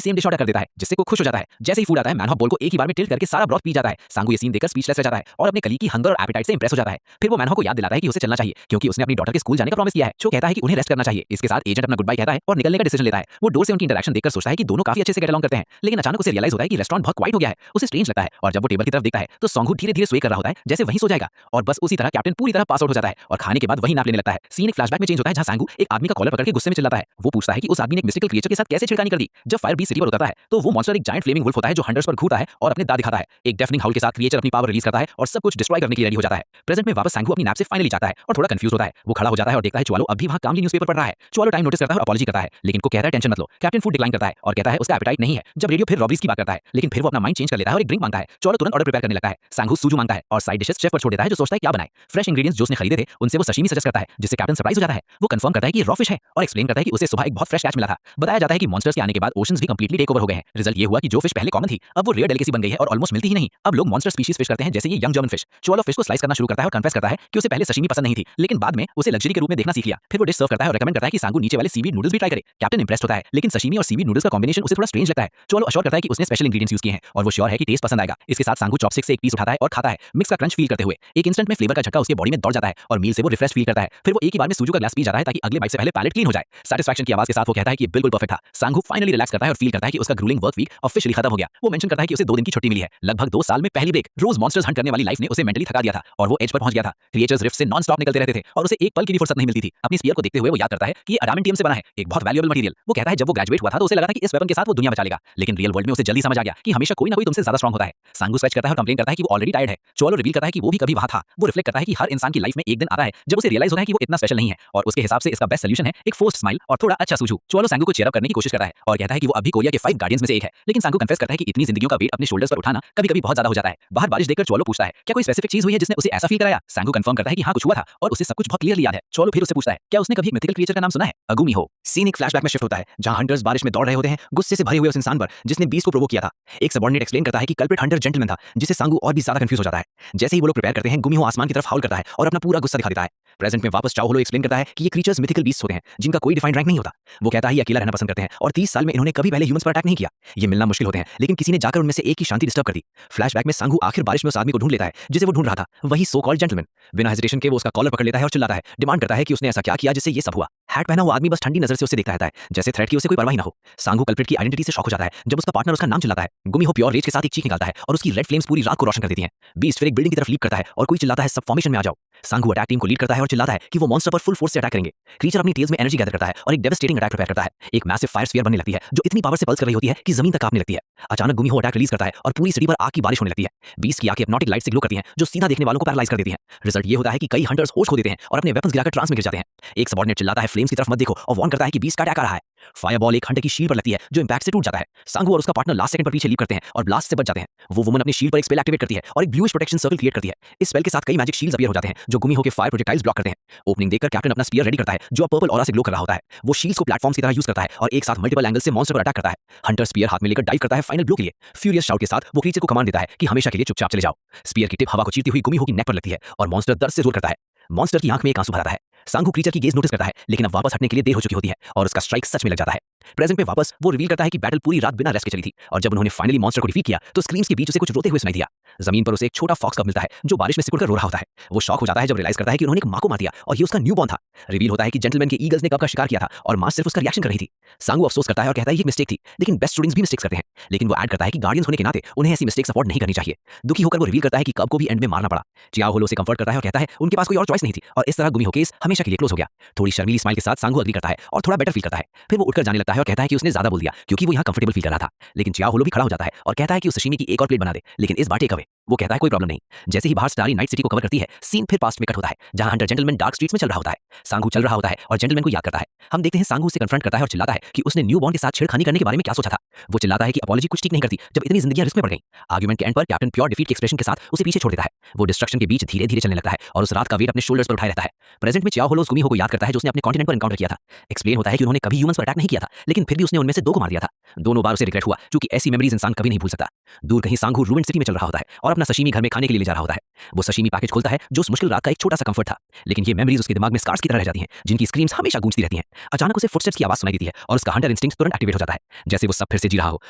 सेम डिश ऑर्डर कर देता है, जिससे वो खुश हो जाता है। जैसे ही फूड आता है, मैन हो बोल को एक ही बार में टिल्ट करके सारा ब्रॉथ पी जाता है। सांगू ये सीन देखकर स्पीचलेस रह जाता है और अपने कलीग की हंगर और एपेटाइट से इंप्रेस हो जाता है। फिर वो मैन हो को याद दिलाता है कि उसे चलना चाहिए क्योंकि उसने अपनी डॉटर के स्कूल जाने का प्रॉमिस किया है। जो कहता है कि उन्हें रेस्ट करना चाहिए। इसके साथ एजेंट अपना गुड बाय कहता है और निकलने का डिसीजन लेता है। वो डोर से उनकी इंटरेक्शन देखकर सोचता है कि दोनों काफी अच्छे से गेट अलॉन्ग करते हैं, लेकिन अचानक उसे रियलाइज होता है कि रेस्टोरेंट बहुत क्वाइट हो गया है। उसे स्ट्रेंज लगता है और जब वो टेबल की तरफ देखता है तो सांगू धीरे-धीरे स्वे कर रहा होता है जैसे वहीं सो जाएगा और बस उसी तरह कैप्टन पूरी तरह पास आउट हो जाता है और खाने के बाद वही नाप लेने लगता है। सीन एक फ्लैशबैक में चेंज होता है जहां सांगू एक आदमी का कॉलर पकड़ के गुस्से में चिल्लाता है। वो पूछता है कि उस आदमी ने एक मिस्टिकल क्रिएचर के साथ कैसे छिड़कानी कर दी। जब फायर बीस्ट सिटी पर उतरता है तो वो मॉन्स्टर एक जायंट फ्लेमिंग वुल्फ होता है जो हंटर्स पर घूरता है और अपने दांत दिखाता है। एक डेफनिंग हाउल के साथ क्रिएचर अपनी पावर रिलीज करता है और सब कुछ डिस्ट्रॉय करने के लिए रेडी हो जाता है। प्रेजेंट में वापस सांगू अपनी नैप से फाइनली जाता है और थोड़ा कंफ्यूज होता है। वो खड़ा हो जाता है और देखता है च्वालो अभी वहां कामली न्यूज़पेपर पढ़ रहा है। च्वालो टाइम नोटिस करता है और अपॉलॉजी करता है, लेकिन को कहता है टेंशन मत लो। कैप्टन फूड डिक्लाइन करता है और कहता है उसका एपेटाइट नहीं है। जब रेडियो फिर रॉबरीज की बात करता है, लेकिन फिर वो अपना माइंड चेंज कर लेता है और एक ड्रिंक मांगता है। च्वालो तुरंत ऑर्डर प्रिपेयर करने लगता है। सांगू सूजू मांगता है और साइड डिशेस शेफ पर छोड़ देता है जो सोचता है क्या बनाए। फ्रेश इंग्रेडिएंट्स जो उसने खरीदे थे उनसे वो सशीमी सजेस्ट करता है, जिससे कैप्टन सरप्राइज हो जाता है। वो कंफर्म करता है कि ये रॉ फिश है और एक्सप्लेन करता है कि उसे सुबह एक बहुत फ्रेश कैच मिला था। बताया जाता है कि मॉन्स्टर्स के आने के बाद ओशंस भी कंप्लीटली टेक ओवर हो गए हैं। रिजल्ट ये हुआ कि जो फिश पहले कॉमन थी अब वो रेयर डेलिकेसी बन गई है और ऑलमोस्ट मिलती ही नहीं। अब लोग मॉन्स्टर स्पीशीज फिश करते हैं जैसे ये यंग जर्मन फिश। च्वालो फिश को स्लाइस करना शुरू करता है और कन्फेस करता है कि उसे पहले सशीमी पसंद नहीं थी, लेकिन बाद में उसे लग्जरी के रूप में देखना सीख लिया। फिर वो डिश सर्व करता है और रेकमेंड करता है कि सांगू नीचे वाले सीवीड नूडल्स भी ट्राई करे। कैप्टन इंप्रेस्ड होता है, लेकिन सशीमी और सीवीड नूडल्स का कॉम्बिनेशन उसे थोड़ा स्ट्रेंज लगता है। च्वालो अश्योर करता है कि उसने स्पेशल इंग्रेडिएंट्स यूज किए हैं और वो श्योर है कि टेस्ट पसंद आएगा। इसके साथ सांगू चॉपस्टिक से एक पीस उठाता है और खाता है, मिक्स का क्रंच फील करते हुए। एक इंस्टेंट में फ्लेवर का झटका उसके बॉडी में दौड़ जाता है और मील से वो रिफ्रेश फील करता है। फिर वो एक ही बार में सूजू का ग्लास पी जाता है ताकि अगले बाइट से पहले पैलेट क्लीन हो जाए। सैटिस्फैक्शन की आवाज के साथ वो कहता है कि ये बिल्कुल परफेक्ट था। सांगू फाइनली रिलैक्स करता है और फील करता है कि उसका ग्रूलिंग वर्क वीक ऑफिशियली खत्म हो गया। वो मेंशन करता है कि उसे 2 दिन की छुट्टी मिली है, लगभग 2 साल में पहली ब्रेक। रोज मॉन्स्टर्स हंट करने वाली लाइफ ने उसे मेंटली थका दिया था और वो एज पर पहुंच गया था। क्रिएचर्स रिफ्ट से नॉन स्टॉप निकलते रहते थे और उसे एक पल की भी फुर्सत नहीं मिलती थी। अपनी स्पीयर को देखते हुए वो याद करता है कि ये अडामेंटियम से बना है, एक बहुत वैल्यूएबल मटेरियल। वो कहता है जब वो ग्रेजुएट हुआ था तो उसे लगा था कि इस वेपन के साथ वो दुनिया बचा लेगा, लेकिन रियल वर्ल्ड में उसे जल्दी समझ आ गया कि हमेशा कोई ना कोई तुमसे ज्यादा स्ट्रांग होता है। सांगू स्ट्रेच करता है और कंप्लेन करता है कि वो ऑलरेडी टायर्ड है। च्वालो रिवील करता है कि वो भी कभी वहां था। वो रिफ्लेक्ट करता है कि हर इंसान की लाइफ में एक दिन आता है जब उसे रियलाइज होता है कि वो इतना स्पेशल नहीं है और उसके हिसाब से इसका बेस्ट सॉल्यूशन है एक फोर्स्ड स्माइल और थोड़ा अच्छा सूझू। च्वालो सांगू को चीयर अप करने की कोशिश करता है और कहता है कि वो अभी कोरिया के 5 गार्डियंस में से एक है, लेकिन सांगू कन्फेस करता है कि इतनी जिंदगियों का वेट अपने शोल्डर्स पर उठाना कभी-कभी बहुत ज्यादा हो जाता है। बाहर बारिश देखकर च्वालो पूछता है क्या कोई स्पेसिफिक चीज हुई है जिसने उसे ऐसा फील कराया। सांगू कंफर्म करता है कि हां कुछ हुआ था और उसे सब कुछ बहुत क्लियरली याद है। च्वालो फिर उससे पूछता है क्या उसने कभी एक मिथिकल क्रिएचर का नाम सुना है, अगुमी हो। सीन एक फ्लैशबैक में शिफ्ट होता है जहां हंटर्स बारिश में दौड़ रहे होते हैं गुस्से से भरे हुए उस इंसान पर जिसने बीस्ट को प्रोवोक किया था। एक सबऑर्डिनेट एक्सप्लेन करता है कि कल्प्रिट हंटर जेंटलमैन था, जिससे सांगू और भी ज्यादा कंफ्यूज हो जाता है। जैसे ही वो लोग प्रिपेयर करते हैं, गुमी हो आसमान की तरफ हाउल करता है और अपना पूरा गुस्सा दिखा देता है। प्रेजेंट में वापस चाओ होलो एक्सप्लेन करता है कि ये क्रीचर्स मिथिकल बीस्ट होते हैं जिनका कोई डिफाइंड रैंक नहीं होता। वो कहता है ये अकेला रहना पसंद करते हैं और 30 साल में इन्होंने कभी पहले ह्यूमंस पर अटैक नहीं किया। ये मिलना मुश्किल होते हैं, लेकिन किसी ने जाकर उनमें से एक की शांति डिस्टर्ब कर दी। फ्लैशबैक में सांगू आखिर बारिश में उस आदमी को ढूंढ लेता है जिसे वो ढूंढ रहा था, वही सो कॉल्ड जेंटलमैन। बिना हेजिटेशन के वो उसका कॉलर पकड़ लेता है और चिल्लाता है, डिमांड करता है कि उसने ऐसा क्या किया जिससे ये सब हुआ। हैट पहना वो आदमी बस ठंडी नजर से उसे देखता रहता है जैसे थ्रेट की उसे कोई परवाह ना हो। सांगू कल्प्रिट की आइडेंटिटी से शॉक हो जाता है जब उसका पार्टनर उसका नाम चिल्लाता है। गुमी हो प्योर रेज के साथ एक चीख निकालता है और उसकी रेड फ्लेम्स पूरी रात को रोशन कर देती हैं। बीस्ट फिर एक बिल्डिंग की तरफ लीप करता है और कोई चिल्लाता है सब फॉर्मेशन में आ जाओ। सांगू अटैक टीम को लीड करता है और चिल्लाता है कि वो मॉन्स्टर पर फुल फोर्स से अटैक करेंगे। क्रीचर अपनी टेल्स में एनर्जी गैदर करता है और एक डेवास्टेटिंग अटैक प्रिपेयर करता है। एक मैसिव फायर स्फीयर बनने लगती है जो इतनी पावर से पल्स कर रही होती है कि जमीन तक कांपने लगती है। अचानक गुमी हो अटैक रिलीज करता है और पूरी सिटी पर आग की बारिश होने लगती है। बीस्ट की आंखें हिप्नोटिक लाइट से ग्लो करती हैं जो सीधा देखने वालों को पैरालाइज कर देती हैं। रिजल्ट ये होता है कि कई हंटर्स होश खो देते हैं और अपने वेपन्स गिराकर ट्रांस में गिर जाते हैं। एक सबऑर्डिनेट चिल्लाता है फ्लेम्स की तरफ मत देखो और वार्न करता है कि बीस्ट का अटैक आ रहा है। फायरबॉल एक हंटर की शील्ड पर लगती है जो इंपैक्ट से टूट जाता है। सांगू और उसका पार्टनर लास्ट सेकंड पर पीछे लीप करते हैं और ब्लास्ट से बच जाते हैं। वो वुमन अपनी शील्ड पर एक स्पेल एक्टिवेट करती है और एक ब्लूइश प्रोटेक्शन सर्कल क्रिएट करती है। इस स्पेल के साथ कई मैजिक शील्ड्स अपीयर हो जाते हैं जो गुमी हो के फायर प्रोजेक्टाइल्स ब्लॉक करते हैं। ओपनिंग देखकर कैप्टन अपना स्पीयर रेडी करता है जो पर्पल ऑरा से ग्लो कर रहा होता है। वो शील्ड्स को प्लेटफॉर्म्स की तरह यूज करता है और एक साथ मल्टीपल एंगल से मॉन्स्टर पर अटैक करता है। हंटर स्पीयर हाथ में लेकर डाइव करता है फाइनल ब्लो के लिए। फ्यूरियस शाउट के साथ वो क्रीचर को कमांड देता है कि हमेशा के लिए चुपचाप चले जाओ। स्पीयर की टिप हवा को चीरती हुई गुमी हो की नेक पर लगती है और मॉन्स्टर दर्द से रोर करता है। मॉन्स्टर की आंख में एक आंसू भर आता है। सांगू क्रीचर की गेज नोटिस करता है लेकिन अब वापस हटने के लिए देर हो चुकी होती है और उसका स्ट्राइक सच में लग जाता है। प्रेजेंट में वापस वो रिवील करता है कि बैटल पूरी रात बिना रेस्ट के चली थी और जब उन्होंने फाइनली मॉन्स्टर को डिफीट किया तो स्क्रीम्स के बीच उसे कुछ रोते हुए सुनाई दिया। जमीन पर उसे एक छोटा फॉक्स कब मिलता है जो बारिश में सिकुड़कर रो रहा होता है। वो शॉक हो जाता है जब रियलाइज करता है कि उन्होंने एक मां को मार दिया और ये उसका न्यूबॉर्न था। रिवील होता है कि जेंटलमैन के ईगल्स ने कब का शिकार किया था और मां सिर्फ उसका रिएक्शन कर रही थी। सांगू अफसोस करता है और कहता है ये एक मिस्टेक थी, लेकिन बेस्ट स्टूडेंट्स भी मिस्टेक्स करते हैं। लेकिन वो ऐड करता है कि गार्डियंस होने के नाते उन्हें ऐसी मिस्टेक्स अफोर्ड नहीं करनी चाहिए। दुखी होकर वो रिवील करता है कि कब को भी एंड में मारना पड़ा। चियाओ होलो से कंफर्ट करता है और कहता है उनके पास कोई और चॉइस नहीं थी और इस तरह गुमी हो केस हमेशा के लिए क्लोज हो गया। थोड़ी शर्मीली स्माइल के साथ सांगू अग्री करता है और थोड़ा बेटर फील करता है। फिर वो उठकर जाने लगता है करता है और कहता है कि उसने ज्यादा बोल दिया क्योंकि वो यहाँ कंफर्टेबल फील कर रहा था। लेकिन चियाओ भी खड़ा हो जाता है और कहता है कि उस सशिमी की एक और प्लेट बना दे, लेकिन इस बार टेक अवे। वो कहता है कोई प्रॉब्लम नहीं। जैसे ही बाहर स्टारी नाइट सिटी को कवर करती है, सीन फिर पास्ट में कट होता है जहां हंटर जेंटलमैन डार्क स्ट्रीट्स में चल रहा होता है। सांगू चल रहा होता है और जेंटलमैन को याद करता है। हम देखते हैं सांगू उसे कन्फ्रंट करता है और चिल्लाता है कि उसने न्यू बॉर्न के साथ छेड़खानी करने के बारे में क्या सोचा था। वो चिल्लाता है कि अपॉलॉजी कुछ ठीक नहीं करती जब इतनी जिंदगियां रिस्क में पड़ गई। आर्गुमेंट के एंड पर कैप्टन प्योर डिफीट के एक्सप्रेशन के साथ उसे पीछे छोड़ देता है। वो डिस्ट्रक्शन के बीच धीरे धीरे चलने लगता है और उस रात का वेट अपने शोल्डर्स पर उठाए रहता है। प्रेजेंट में चियाओ होलो उस गुमिहो को याद करता है जो उसने अपने कॉन्टिनेंट पर एनकाउंटर किया था। एक्सप्लेन होता है कि उन्होंने कभी ह्यूमंस पर अटैक नहीं किया था, लेकिन फिर भी उसने उनमें से 2 को मार दिया था। दोनों बार उसे रिग्रेट हुआ क्योंकि ऐसी मेमोरीज इंसान कभी नहीं भूल सकता। दूर कहीं सांगू रूइंड सिटी में चल रहा होता है और अपना सशीमी घर में खाने के लिए ले जा रहा होता है। वो सशीमी पैकेज खोलता है जो उस मुश्किल रात का एक छोटा सा कंफर्ट था, लेकिन ये मेमोरीज उसके दिमाग में स्कार्स की तरह रह जाती हैं जिनकी स्क्रीम्स हमेशा गूंजती रहती हैं। अचानक उसे फुटस्टेप्स की आवाज सुनाई देती है और उसका हंटर इंस्टिंक्ट तुरंत एक्टिवेट हो जाता है, जैसे वो सब फिर से जी रहा हो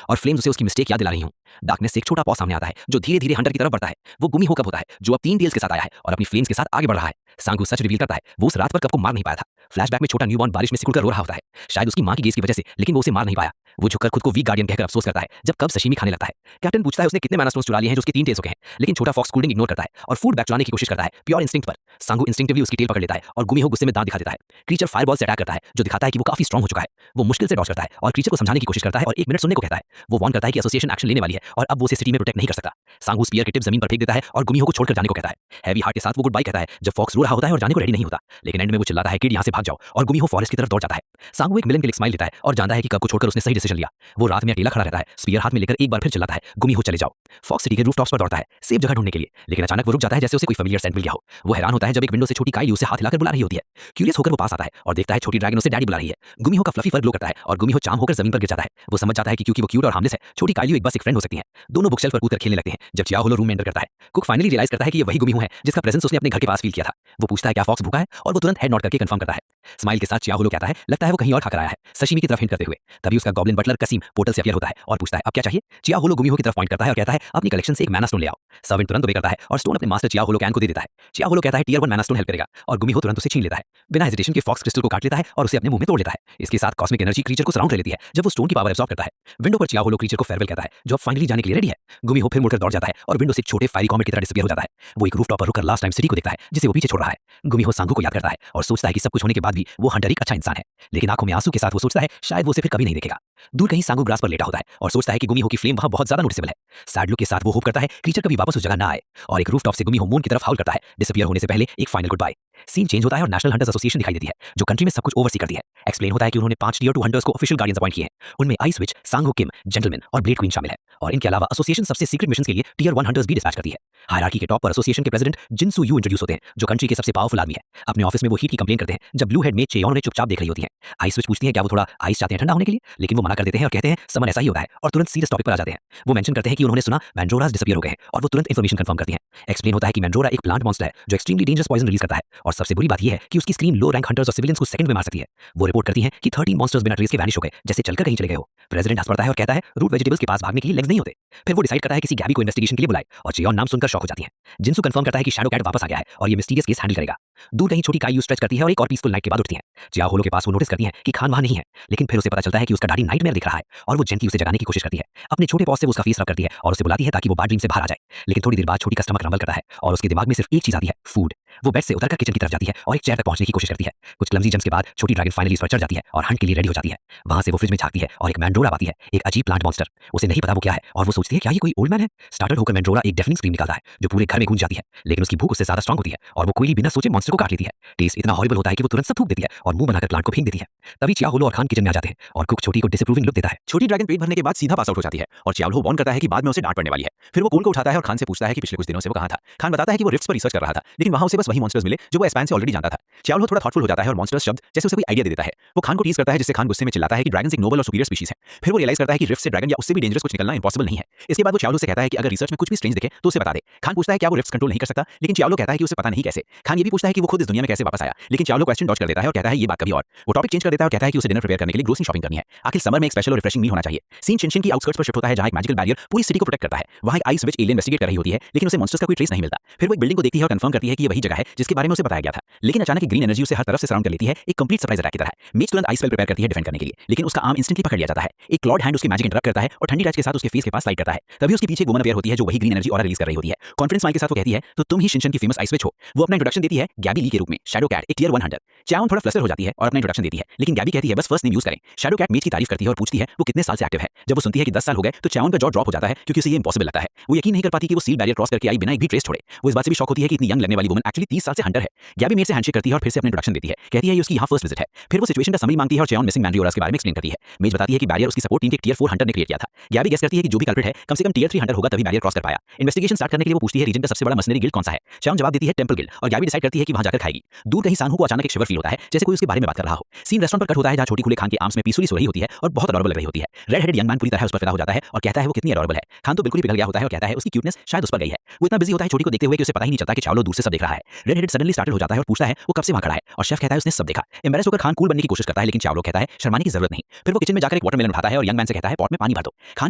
और फ्लेम्स उसे उसकी मिस्टेक याद दिला रही हूं। डार्कनेस से एक छोटा पॉ सामने आता है जो धीरे धीरे हंटर की तरफ बढ़ता है। वो गुमिहो कब होता है जो अब 3 टेल्स के साथ आया है और अपनी फ्लेम्स के साथ आगे बढ़ रहा है। सांगू सच रिवील करता है वो उस रात पर कब को मार नहीं पाया था। फ्लैशबैक में छोटा न्यूबॉर्न बारिश में सिकुड़कर रो रहा होता है, शायद उसकी मां की गेज की वजह से, लेकिन वो उसे मार नहीं पाया। वो झुककर खुद को वीक गार्डियन कहकर अफसोस करता है जब कब सशीमी खाने लगता है। कैप्टन पूछता है उसने कितने मैना स्टोन्स चुरा लिए हैं जो उसके 3 टेल्स हो गए हैं, लेकिन छोटा फॉक्स कूलिंग इग्नोर करता है और फूड बैक चुराने की कोशिश करता है प्योर इंस्टिंक्ट पर। सांगू इंस्टिंक्टिवली उसकी टेल पकड़ लेता है और गुमिहो गुस्से में दांत दिखा देता है। क्रीचर फायरबॉल से अटैक करता है जो दिखाता है कि वो काफी स्ट्रांग हो चुका है। वो मुश्किल से डॉज करता है और क्रीचर को समझाने की कोशिश करता है और 1 मिनट सुनने को कहता है। वो वार्न करता है कि एसोसिएशन एक्शन लेने वाली है और अब वो उसे सिटी में प्रोटेक्ट नहीं कर सकता। सांगू स्पीयर के टिप जमीन पर फेंक देता है और गुमिहो को छोड़कर जाने को कहता है। हैवी हार्ट के साथ वो गुड बाय कहता है जब फॉक्स रो रहा होता है और जाने को रेडी नहीं होता, लेकिन एंड में वो चिल्लाता है किड यहां से भाग जाओ और गुमिहो फॉरेस्ट की तरफ दौड़ जाता है। सांगू एक मिलन के लिए स्माइल देता है और जानता है कि कब को छोड़कर उसने सही डिसीजन लिया। वो रात में अकेला खड़ा रहता है, स्पीयर हाथ में लेकर एक बार फिर चिल्लाता है गुमिहो चले जाओ। फॉक्स सिटी के रूफटॉप्स पर दौड़ता है सेफ जगह ढूंढने के लिए, लेकिन अचानक वो रुक जाता है जैसे उसे कोई फेमिलियर सेंट मिल गया हो। वो हैरान होता है जब एक विंडो से छोटी काइली उसे हाथ हिलाकर बुला रही होती है। क्यूरियस होकर वो पास आता है और देखता है छोटी ड्रैगन उसे डैडी बुला रही है। गुमिहो का फ्लफी फर ग्लो करता है और गुमिहो चाम होकर जमीन पर गिर जाता है। वो समझ जाता है कि क्योंकि वो क्यूट और हार्मलेस है, छोटी काइली एक बस एक फ्रेंड हो सकती है। दोनों बुकशेल्फ पर कूदकर खेलने लगते हैं जब चियाओ होलो रूम में एंटर करता है। कुक फाइनली रियलाइज करता है कि ये वही गुमिहो है जिसका प्रेजेंस उसने अपने घर के पास फील किया था। वो पूछता है क्या फॉक्स भूखा है और वो तुरंत हेड नॉट करके कंफर्म करता है। स्माइल के साथ चियाओ होलो कहता है लगता है वो कहीं और खाकर आया है, सशीमी की तरफ हिंट करते हुए। तभी उसका गॉब्लिन बटलर कसीम पोर्टल से अपीयर होता है और पूछता है अब क्या चाहिए। चियाओ होलो गुमिहो की तरफ पॉइंट करता है और कहता है अपनी कलेक्शन से एक मैना स्टोन ले आओ। सर्वेंट तुरंत ओबे करता है और स्टोन अपने मास्टर चियाओ होलो कैन को दे देता है। चियाओ होलो कहता है टियर 1 मैना स्टोन हेल्प करेगा और गुमिहो तुरंत उसे छीन लेता है। बिना हेजिटेशन के फॉक्स क्रिस्टल को काट लेता है और उसे अपने मुंह में तोड़ लेता है। इसके साथ कॉस्मिक एनर्जी क्रीचर को सराउंड कर लेती है जब वो स्टोन की पावर एब्सॉर्ब करता है। विंडो पर चियाओ होलो क्रीचर को फेयरवेल कहता है जो अब फाइनली जाने के लिए रेडी है। गुमिहो फिर मुड़कर दौड़ जाता है और विंडो से एक छोटे फायरी कॉमेट की तरह डिसअपीयर हो जाता है। वो एक रूफटॉप पर रुककर लास्ट टाइम सिटी को देखता है जिसे वो पीछे छोड़ रहा है। गुमिहो सांगू को याद करता है और सोचता है कि सब कुछ होने के बाद भी वो हंटर एक अच्छा इंसान है, लेकिन आंखों में आंसू के साथ वो सोचता है शायद वो उसे फिर कभी नहीं देखेगा। दूर कहीं सांगू ग्रास पर लेटा होता है और सोचता है कि गुमिहो की फ्लेम वहां बहुत ज्यादा नोटिसेबल है। सैड लुक के साथ वो होप करता है क्रीचर कभी वापस उस जगह ना आए और एक रूफटॉप से गुमिहो मून की तरफ हाउल करता है डिसअपीयर होने से पहले एक final goodbye. Scene change होता है और नेशनल हंटर्स एसोसिएशन दिखाई देती है जो कंट्री में सब कुछ ओवरसी करती है। एक्सप्लेन होता है कि उन्होंने 5 टियर 2 हंटर्स को ऑफिशियल गार्डियंस अपॉइंट किए हैं। उनमें आइस विच, सांगो किम, जेंटलमैन और ब्लेड क्वीन शामिल है और इनके अलावा एसोसिएशन सबसे सीक्रेट मिशंस के लिए टियर 1 हंटर्स भी डिस्पैच करती है। हायरार्की के टॉप पर एसोसिएशन के प्रेसिडेंट जिनसू यू इंट्रोड्यूस होते हैं जो कंट्री के सबसे पावरफुल आदमी है। अपने ऑफिस में वो हीट की कंप्लेन करते हैं जब ब्लू हेड में चेयोन उन्हें चुपचाप देख रही होती है। आइस विच पूछती है क्या वो थोड़ा आइस चाहते हैं ठंडा होने के लिए, लेकिन वो मना कर देते हैं और कहते हैं समन ऐसा ही होता है और तुरंत सीरियस टॉपिक पर आ जाते हैं। वो मेंशन करते हैं कि उन्होंने सुना मैंड्रोरास डिसअपीयर हो गए हैं और वो तुरंत इंफॉर्मेशन कंफर्म करती हैं। एक्सप्लेन होता है कि मैंड्रोरा एक प्लांट मॉन्स्टर है जो एक्सट्रीमली डेंजरस पॉइजन रिलीज करता है और सबसे बुरी बात यह है कि उसकी स्क्रीम लो रैंक हंटर्स और सिविलियंस को सेकंड में मार सकती है। वो रिपोर्ट करती हैं कि 13 मॉन्स्टर्स बिना ट्रेस के वैनिश हो गए जैसे चलकर कहीं चले गए हो। प्रेसिडेंट हंस पड़ता है और कहता है रूट वेजिटेबल्स के पास भागने के लिए लेग्स नहीं होते। फिर वो डिसाइड करता है किसी गैबी को इन्वेस्टिगेशन के लिए बुलाए और चेयोन नाम सुनकर शॉक हो जाती है। जिनसू कंफर्म करता है कि शैडो कैट वापस आ गया है और ये मिस्टीरियस केस हैंडल करेगा। दूर कहीं छोटी काई स्ट्रेच करती है और एक और पीसफुल नाइट के बाद उठती है। चियाओ होलो के पास वो नोटिस करती है कि खान वहां नहीं है, लेकिन फिर उसे पता चलता है कि उसका डैडी नाइटमेयर दिख रहा है और वो जेंटली उसे जगाने की कोशिश करती है। अपने छोटे पॉज से वो उसका फेस रब करती है और उसे बुलाती है ताकि वो बैड ड्रीम से बाहर आ जाए। लेकिन थोड़ी देर बाद छोटी का स्टमक रंबल करता है और उसके दिमाग में सिर्फ एक चीज आती है फूड। वो बेड से उतरकर किचन की तरफ जाती है और एक चेयर तक पहुंचने की कोशिश करती है। कुछ क्लमजी जंप्स के बाद छोटी ड्रैगन फाइनली इस पर चढ़ जाती है और हंट के लिए रेडी हो जाती है। वहां से वो फ्रिज में झांकती है और एक मैंड्रोरा आती है, एक अजीब प्लांट मॉन्स्टर। उसे नहीं पता वो क्या है और वो सोचती है क्या ये कोई ओल्ड मैन है। स्टार्टर्ड होकर मैंड्रोरा एक डेफिनिंग स्क्रीम निकालता है जो पूरे घर में गूंज जाती है, लेकिन उसकी भूख उससे ज्यादा स्ट्रांग होती है और वो कोई बिना सोचे मॉन्स्टर को काट लेती है। टेस्ट इतना हॉरिबल होता है कि वो तुरंत सब थूक देती है और मुंह बनाकर प्लांट को फेंक देती है। तभी चियाओ होलो और खान किचन में आ जाते हैं और कुक छोटी को डिसअप्रूविंग लुक देता है। छोटी ड्रैगन पेट भरने के बाद सीधा पास आउट हो जाती है और चियाओ वार्न करता है कि बाद में उसे डांट पड़ने वाली है। फिर वो कून को उठाता है और खान से पूछता है कि पिछले कुछ दिनों से वो कहां था। खान बताता है कि वो रिफ्ट्स पर रिसर्च कर रहा था, लेकिन वहां उसे बस वही मॉन्स्टर्स मिले जो वो एस्पैन से ऑलरेडी जानता था। चियाओ थोड़ा थॉटफुल हो जाता है और मॉन्स्टर्स शब्द जैसे उसे कोई आइडिया दे देता है। वो खान को टीज करता है जिससे खान गुस्से में चिल्लाता है कि ड्रैगन्स एक नोबल और सुपीरियर स्पीशीज है। फिर वो रियलाइज करता है कि रिफ्ट से ड्रैगन या उससे भी डेंजरस कुछ निकलना इंपॉसिबल नहीं है। इसके बाद वो चियाओ से कहता है कि अगर रिसर्च में कुछ भी स्ट्रेंज दिखे तो उसे बता दे। खान पूछता है क्या वो रिफ्ट्स कंट्रोल नहीं कर सकता, लेकिन चियाओ कहता है कि उसे पता नहीं कैसे। खान ये भी पूछता है कि वो खुद इस दुनिया में कैसे वापस आया, लेकिन चियाओ क्वेश्चन डॉज कर देता है और कहता है ये बात कभी और। वो टॉपिक चेंज कर देता है और कहता है कि उसे डिनर प्रिपेयर करने के लिए ग्रोसरी शॉपिंग करनी है। आखिर समर में एक स्पेशल और रिफ्रेशिंग मील होना चाहिए। सीन चिनचिन की आउटस्कर्ट्स पर शिफ्ट होता है जहां एक मैजिकल बैरियर पूरी सिटी को प्रोटेक्ट करता है। वहां एक आइस विच एलियन इन्वेस्टिगेट कर रही होती है, लेकिन उसे मॉन्स्टर्स का कोई ट्रेस नहीं मिलता। फिर वो एक बिल्डिंग को देखती है और कंफर्म करती है कि ये वही जगह जगह है जिसके बारे में उसे बताया गया था, लेकिन अचानक ग्रीन एनर्जी उसे हर तरफ से सराउंड कर लेती है, एक कंप्लीट सरप्राइज अटैक की तरह। मेज तुरंत आइस स्पेल प्रिपेयर करती है डिफेंड करने के लिए, लेकिन उसका आर्म इंस्टेंटली पकड़ लिया जाता है। एक क्लॉड हैंड उसकी मैजिक इंटरप्ट करता है और ठंडी टच के साथ उसके फेस के पास स्लाइड करता है। तभी उसके पीछे एक वुमन अपीयर होती है जो वही ग्रीन एनर्जी ऑरा रिलीज कर रही होती है। कॉन्फिडेंस स्माइल के साथ वो कहती है, तो तुम ही शिनचैन की फेमस आइस विच हो। वो अपना इंट्रोडक्शन देती है गैबी ली के रूप में, शैडो कैट, एक टियर 1 हंटर। चाओन थोड़ा फ्लस्टर हो जाती है और अपना इंट्रोडक्शन देती है, लेकिन गैबी कहती है बस फर्स्ट नेम यूज करें। शैडो कैट मेज की तारीफ करती है और पूछती है वो कितने साल से एक्टिव है। जब वो सुनती है कि 10 साल हो गए तो चाओन का जॉ ड्रॉप हो जाता है, क्योंकि उसे ये इंपॉसिबल लगता है। वो यकीन नहीं कर पाती कि वो सील बैरियर क्रॉस करके आई बिना एक भी ट्रेस छोड़े। वो इस बात से भी शॉक होती है कि इतनी यंग लगने वाली वुमन एक्चुअली 30 साल से हंटर है। गैबी मेज से हैंडशेक करती है और फिर से अपना इंट्रोडक्शन देती है, कहती है ये उसकी यहाँ फर्स्ट विजिट है। फिर वो सिचुएशन का समरी मांगती है और चाओन मिसिंग मैंड्रियोरास के बारे में एक्सप्लेन करती है। मेज बताती है कि बैरियर उसकी सपोर्ट टीम के टियर 4 हंटर ने क्रिएट किया था। गैबी गेस करती है कि जो भी कल्प्रिट है कम से कम टियर 3 हंटर होगा तभी बैरियर क्रॉस कर पाया। इन्वेस्टिगेशन स्टार्ट करने के लिए वो पूछती है रीजन का सबसे बड़ा मर्सनरी गिल्ड कौन सा है। चाओन जवाब देती है टेंपल गिल्ड, और गैबी डिसाइड करती है कि वहां जाकर खाएगी। दूर कहीं सानहू को अचानक एक शिवर फील होता है, जैसे कोई उसके बारे में बात कर रहा हो। सीन रेस्टोरेंट पर कट होता है जहां छोटी खुले खान के आर्म्स में पीसफुली सो रही होती है और बहुत अडोरेबल लग रही होती है। रेड हेडेड यंग मैन पूरी तरह उस पर फिदा हो जाता है और कहता है वो कितनी अडोरेबल है। खान तो बिल्कुल ही पिघल गया होता है और कहता है उसकी क्यूटनेस शायद उस पर गई है। वो इतना बिजी होता है छोटी को देखते हुए कि उसे पता ही नहीं चलता कि चावलो दूर से सब देख रहा है। रेड हेडेड सडनली स्टार्टल हो जाता है और पूछता है वो कब से वहां खड़ा है, और शेफ कहता है उसने सब देखा। एम्बैरेस होकर खान कूल बनने की कोशिश करता है, लेकिन चावलो कहता है शर्माने की जरूरत नहीं। फिर वो किचन में जाकर एक वाटरमेलन उठाता है और यंग मैन से कहता है पॉट में पानी भर दो। खान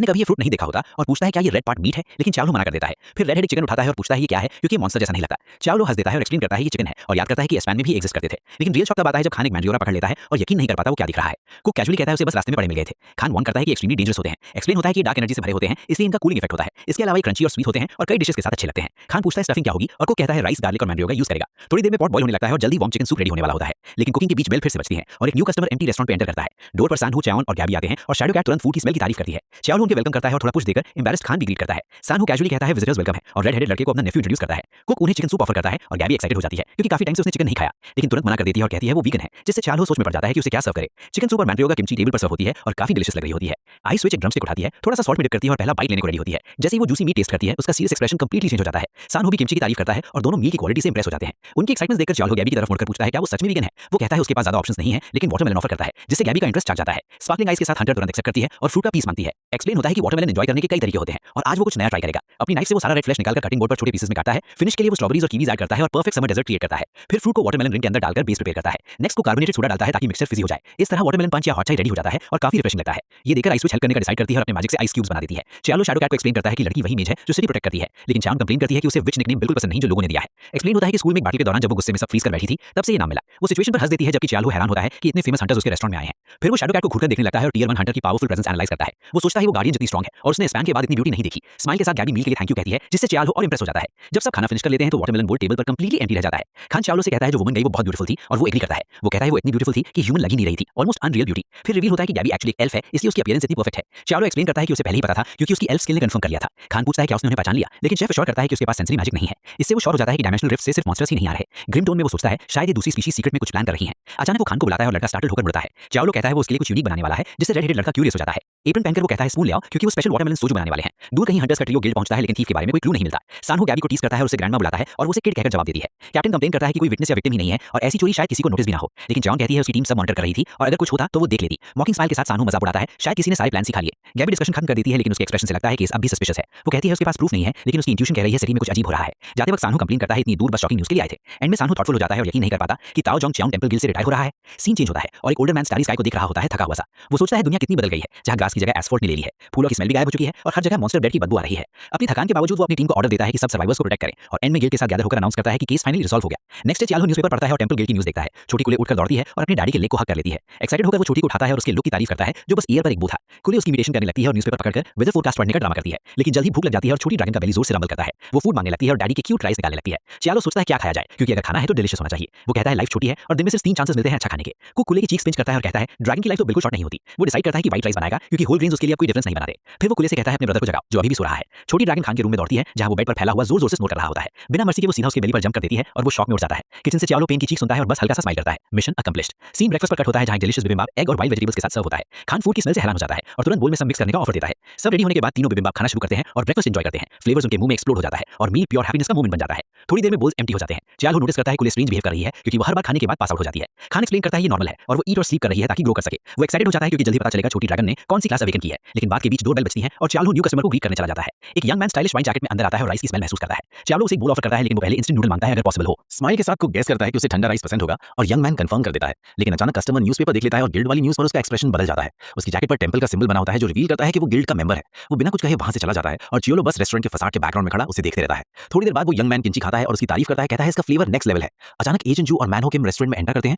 ने कभी ये फ्रूट नहीं देखा होता और पूछता है क्या ये रेड पार्ट मीट है, लेकिन चावलो मना कर देता है। फिर रेड हेडेड चिकन उठाता है और पूछता है ये क्या है, क्योंकि मॉन्स्टर जैसा नहीं लगता। चावलो हंस देता है और एक्सप्लेन करता है ये चिकन है, और याद करता है कि एस्पैन में भी एग्जिस्ट करते थे। लेकिन रियल शॉक तब आता है जब खान एक मैंड्रियोरा पकड़ लेता है और यकीन नहीं कर पाता वो क्या दिख रहा है। कुक कैजुअली कहता है उसे बस रास्ते में पड़े मिल गए थे। खान वार्न करता है कि एक्सट्रीमली डेंजरस होते हैं। एक्सप्लेन होता है कि डार्क एनर्जी से भरे होते हैं, इसलिए इनका कूलिंग इफेक्ट होता है। इसके अलावा क्रंची और स्वीट होते हैं और कई डिशेस के साथ अच्छे लगते हैं। खान पूछता है स्टफिंग क्या होगी, और कुक कहता है राइस, गार्लिक और मैंड्रियोरा यूज करेगा। थोड़ी देर में पॉट बॉयल होने लगता है और जल्दी वार्म चिकन सूप रेडी होने वाला होता है, लेकिन कुकिंग के बीच बेल फिर से बजती है और एक न्यू कस्टमर एम्प्टी रेस्टोरेंट पे एंटर करता है। डोर पर सानहू, चाओन और गैबी आते हैं और शैडो कैट तुरंत फूड की स्मेल की तारीफ करती है। चाओन उनके वेलकम करता है और थोड़ा पुश देकर एम्बैरेस्ड खान भी ग्रीट करता है। सानहू कैजुअली कहता है विजिटर्स वेलकम है और रेड हेडेड लड़के को अपना नेफ्यू इंट्रोड्यूस करता है। कुक उन्हें चिकन सूप ऑफर करता है और गैबी एक्साइटेड हो जाती है क्योंकि काफी टाइम से उसने चिकन नहीं खाया, लेकिन तुरंत मना कर देती है और कहती है वो वीगन है, जिससे चावलो सोच में पड़ जाता है कि उसे क्या सर्व करे। चिकन सूप और मैंड्रियोरा किमची टेबल पर सर्व होती है और काफी डिलीशियस लग रही होती है। आइस विच एक ड्रमस्टिक उठाती है, थोड़ा सा सॉल्ट में डिप करती है और पहला बाइट लेने को रेडी होती है। जैसे ही वो जूसी मीट टेस्ट करती है उसका सीरियस एक्सप्रेशन कंप्लीटली चेंज हो जाता है। सानहू भी किमची की तारीफ करता है और दोनों मील की क्वालिटी से इंप्रेस हो जाते हैं। उनकी एक्साइटमेंट देखकर चावलो गैबी की तरफ मुड़कर पूछता है क्या वो सच में वीगन है। वो कहता है उसके पास ज्यादा ऑप्शंस नहीं है, लेकिन वाटरमेलन ऑफर करता है, जिससे गैबी का इंटरेस्ट जाग जाता है। स्पार्कलिंग आइस के साथ हंटर तुरंत एक्सेप्ट करती है और फ्रूट का पीस मांगती है। एक्सप्लेन होता है कि वाटरमेलन एंजॉय करने के कई तरीके होते हैं और आज वो कुछ नया ट्राई करेगा। अपनी नाइफ से वो सारा रेड फ्लेश निकालकर कटिंग बोर्ड पर छोटे पीसेस में काटता है। फिनिश के लिए वो स्ट्रॉबेरीज और कीवीज ऐड करता है और परफेक्ट समर डेजर्ट क्रिएट करता है। फिर फ्रूट को वाटरमेलन रिंग के अंदर डालकर बेस प्रिपेयर करता है। नेक्स्ट को कार्बोनेटेड सोडा डालता है ताकि मिक्सचर फिजी हो जाए। इस तरह वाटरमेलन पंच या हॉट चाय रेडी हो जाता है और काफी रिफ्रेशिंग लगता है। ये देखकर आइस विच हेल्प करने का डिसाइड करती है और अपने मैजिक से आइस क्यूब्स बना देती है। चावलो शैडो कैट को एक्सप्लेन करता है कि लड़की वही मेज है जो सिटी प्रोटेक्ट करती है, लेकिन चाओन कंप्लेन करती है कि उसे विच निकनेम बिल्कुल पसंद नहीं जो लोगों ने दिया है। एक्सप्लेन होता है कि स्कूल में एक बैटल के दौरान जब वो गुस्से में सब फ्रीज कर बैठी थी तब से ये नाम मिला। वो सिचुएशन पर हंस देती है जबकि चावलो हैरान होता है कि इतने फेमस हंटर्स उसके रेस्टोरेंट में आए हैं। फिर वो शैडो कैट को घूरकर देखने लगता है और टियर 1 हंटर की पावरफुल प्रेजेंस एनालाइज करता है। वो सोचता है वो गार्डियन जितनी स्ट्रांग है और उसने स्पैन के बाद इतनी ब्यूटी नहीं देखी। स्माइल के साथ गैबी मील के लिए थैंक यू कहती है, जिससे चावलो और इंप्रेस हो जाता है। जब सब खाना फिनिश कर लेते हैं तो वाटरमेलन बोल टेबल पर कंप्लीटली एम्प्टी रह जाता है। खान चावलो से कहता है जो वुमन गई वो बहुत ब्यूटीफुल थी और वो एग्री करता है। वो कहता है वो इतनी ब्यूटीफुल थी कि ह्यूमन लगी नहीं रही थी, ऑलमोस्ट अनरियल ब्यूटी। फिर रिवील होता है कि गैबी एक्चुअली एक एल्फ है, इसलिए उसकी अपीयरेंस इतनी परफेक्ट है। चावलो एक्सप्लेन करता है कि उसे पहले ही पता था क्योंकि उसकी एल्फ स्किल ने कंफर्म कर लिया था। खान पूछता है क्या उसने उन्हें पहचान लिया, लेकिन शेफ एश्योर करता है कि उसके पास सेंसरी मैजिक नहीं है। इससे वो श्योर हो जाता है कि डायमेंशनल रिफ्ट से सिर्फ मॉन्स्टर्स ही नहीं आ रहे। ग्रिम टोन में वो सोचता है शायद ये दूसरी स्पीशीज सीक्रेट में कुछ प्लान कर रही है। अचानक वो खान को बुलाता है और लड़का स्टार्टल होकर मुड़ता है। चावलो कहता है वो उसके लिए कुछ यूनिक बनाने वाला है, जिससे रेड हेडेड लड़का क्यूरियस हो जाता है। एप्रन पहनकर वो कहता है स्पून ले आओ क्योंकि वो स्पेशल वाटरमेलन सोजो बनाने वाले हैं। दूर कहीं हंटर्स का ट्रियो गिल्ड पहुंचता है, लेकिन थीफ के बारे में कोई क्लू नहीं मिलता। सानहू गैबी को टीज करता है और उसे ग्रैंडमा बुलाता है और वो उसे किड कहकर जवाब देती है। कैप्टन कंप्लेन करता है कि कोई विटनेस या विक्टिम ही नहीं है और ऐसी चोरी शायद किसी को नोटिस भी ना हो, लेकिन चाओन कहती है उसकी टीम सब मॉनिटर कर रही थी और अगर कुछ होता तो वो देख लेती। मॉकिंग स्माइल के साथ सानहू मजाक उड़ाता है, शायद किसी ने सारे प्लान सिखा लिए। गैबी डिस्कशन खत्म कर देती है, लेकिन उसके एक्सप्रेशन से लगता है कि अब भी सस्पिशियस है। वो कहती है उसके पास प्रूफ नहीं है, लेकिन उसकी इंट्यूशन कह रही है सिटी में कुछ अजीब हो रहा है। जाते वक्त सानहू कंप्लेन करता है इतनी दूर बस शॉकिंग न्यूज के लिए आए थे। एंड में सानहू थॉटफुल हो जाता है और यकीन नहीं कर पाता कि ताओ जोंग चाओन टेंपल गिल्ड से रिटायर हो रहा है। सीन चेंज होता है और एक ओल्डर मैन स्टारी स्काई को देख रहा होता है थका हुआ सा। वो सोचता है दुनिया कितनी बदल गई है, जहां ग्रास की जगह एस्फॉल्ट ने ले ली है, फूलों की स्मेल भी गायब हो चुकी है और हर जगह मॉन्स्टर ब्रेड की बदबू आ रही है। अपनी थकान के बावजूद वो अपनी टीम को ऑर्डर देता है कि सब सर्वाइवर्स को प्रोटेक्ट करें और एंड में गिल्ड के साथ गैदर होकर अनाउंस करता है कि केस फाइनली रिजॉल्व हो गया। नेक्स्ट डे चावलो न्यूज़पेपर पढ़ता है और टेंपल गिल्ड की न्यूज़ देखता है। छोटी कुले उठकर दौड़ती है और अपने डैडी के लेग को हक कर लेती है। एक्साइटेड होकर वो छोटी को उठाता है और उसके लुक की तारीफ करता है जो बस ईयर पर एक बू था। कुले उसकी इमिटेशन करने लगती है और न्यूज़पेपर पकड़कर वेदर फोरकास्ट पढ़ने का ड्रामा करती है, लेकिन जल्दी भूख लग जाती है और छोटी ड्रैगन का बेली जोर से रंबल करता है। वो फूड मांगने लगती है और डैडी के क्यूट राइस निकालने लगती है। चावलो सोचता है क्या खाया जाए, क्योंकि अगर खाना है तो डिलीशियस होना चाहिए। वो कहता है लाइफ छोटी है और दिन में सिर्फ 3 चांसेस मिलते हैं अच्छा खाने के। कुक कुले की चीक्स पिंच करता है और कहता है ड्रैगन की लाइफ तो बिल्कुल शॉर्ट नहीं होती। वो डिसाइड करता है कि व्हाइट राइस बनाएगा क्योंकि होल ग्रेन्स उसके लिए कोई डिफरेंस नहीं बनाते। फिर वो कुले से कहता है अपने ब्रदर को जगाओ जो अभी भी सो रहा है। छोटी ड्रैगन खान के रूम में दौड़ती है जहां वो बेड पर फैला हुआ जोर जोर से स्नोर कर रहा होता है। बिना मर्सी के वो सीधा उसके बेली पर जंप कर देती है और वो शॉक में उड़ जाता है। किचन से चावलो पेन की चीख सुनता है और बस हल्का सा स्माइल करता है। Mission accomplished. सीन ब्रेकफास्ट पर कट होता है जहां डिलीशियस बिबिम्बाप एग और वाइल्ड वेजिटेबल्स के साथ सर्व होता है। खान फूड की स्मेल से हैरान हो जाता है और तुरंत बोल में सब मिक्स करने का ऑफर देता है। सब रेडी होने के बाद तीनों बिबिम्बाप खाना शुरू करते हैं और ब्रेकफास्ट एंजॉय करते हैं। फ्लेवर्स उनके मुंह में एक्सप्लोड हो जाता है और मील प्योर हैप्पीनेस का मोमेंट बन जाता है। थोड़ी देर में बोल्स एम्प्टी हो जाते हैं। चावलो नोटिस करता है कुले स्ट्रेंज बिहेव कर रही है क्योंकि वो हर बार खाने के बाद पास आउट हो जाती है। खान एक्सप्लेन करता है ये नॉर्मल है और वो ईट और स्लीप कर रही है ताकि ग्रो कर सके। वो एक्साइटेड हो जाता है क्योंकि जल्दी पता चलेगा छोटी ड्रैगन ने कौन सी क्लास अवेकन की है, लेकिन बात के बीच डोर बेल बजती है और चार्लो न्यू कस्टमर को ग्रीट करने चला जाता है। एक young man stylish wine jacket में अंदर आता है और राइस की स्मेल महसूस करता है। चार्लो उसे एक बोल ऑफर करता है, लेकिन वो पहले इंस्टेंट नूडल मांगता है अगर पॉसिबल हो। स्माइल के साथ को गेस करता है कि उसे ठंडा राइस पसंद होगा और यंग मैन कंफर्म कर देता है, लेकिन अचानक कस्टमर न्यूज़पेपर देख लेता है और गिल्ड वाली न्यूज़ पर उसका एक्सप्रेशन बदल जाता है। उसकी जैकेट पर टेंपल का सिंबल बना होता है जो रिवील करता है कि वो गिल्ड का मेंबर है। वो बिना कुछ कहे वहां से चला जाता है और चियोलो बस रेस्टोरेंट के फसाड के बैकग्राउंड में खड़ा उसे देखते रहता है। थोड़ी देर बाद वो यंग मैन किंची खाता है और उसकी तारीफ करता है, कहता है इसका फ्लेवर नेक्स्ट लेवल है। अचानक एजेंट जू और मैन हो किम रेस्टोरेंट में एंटर करते हैं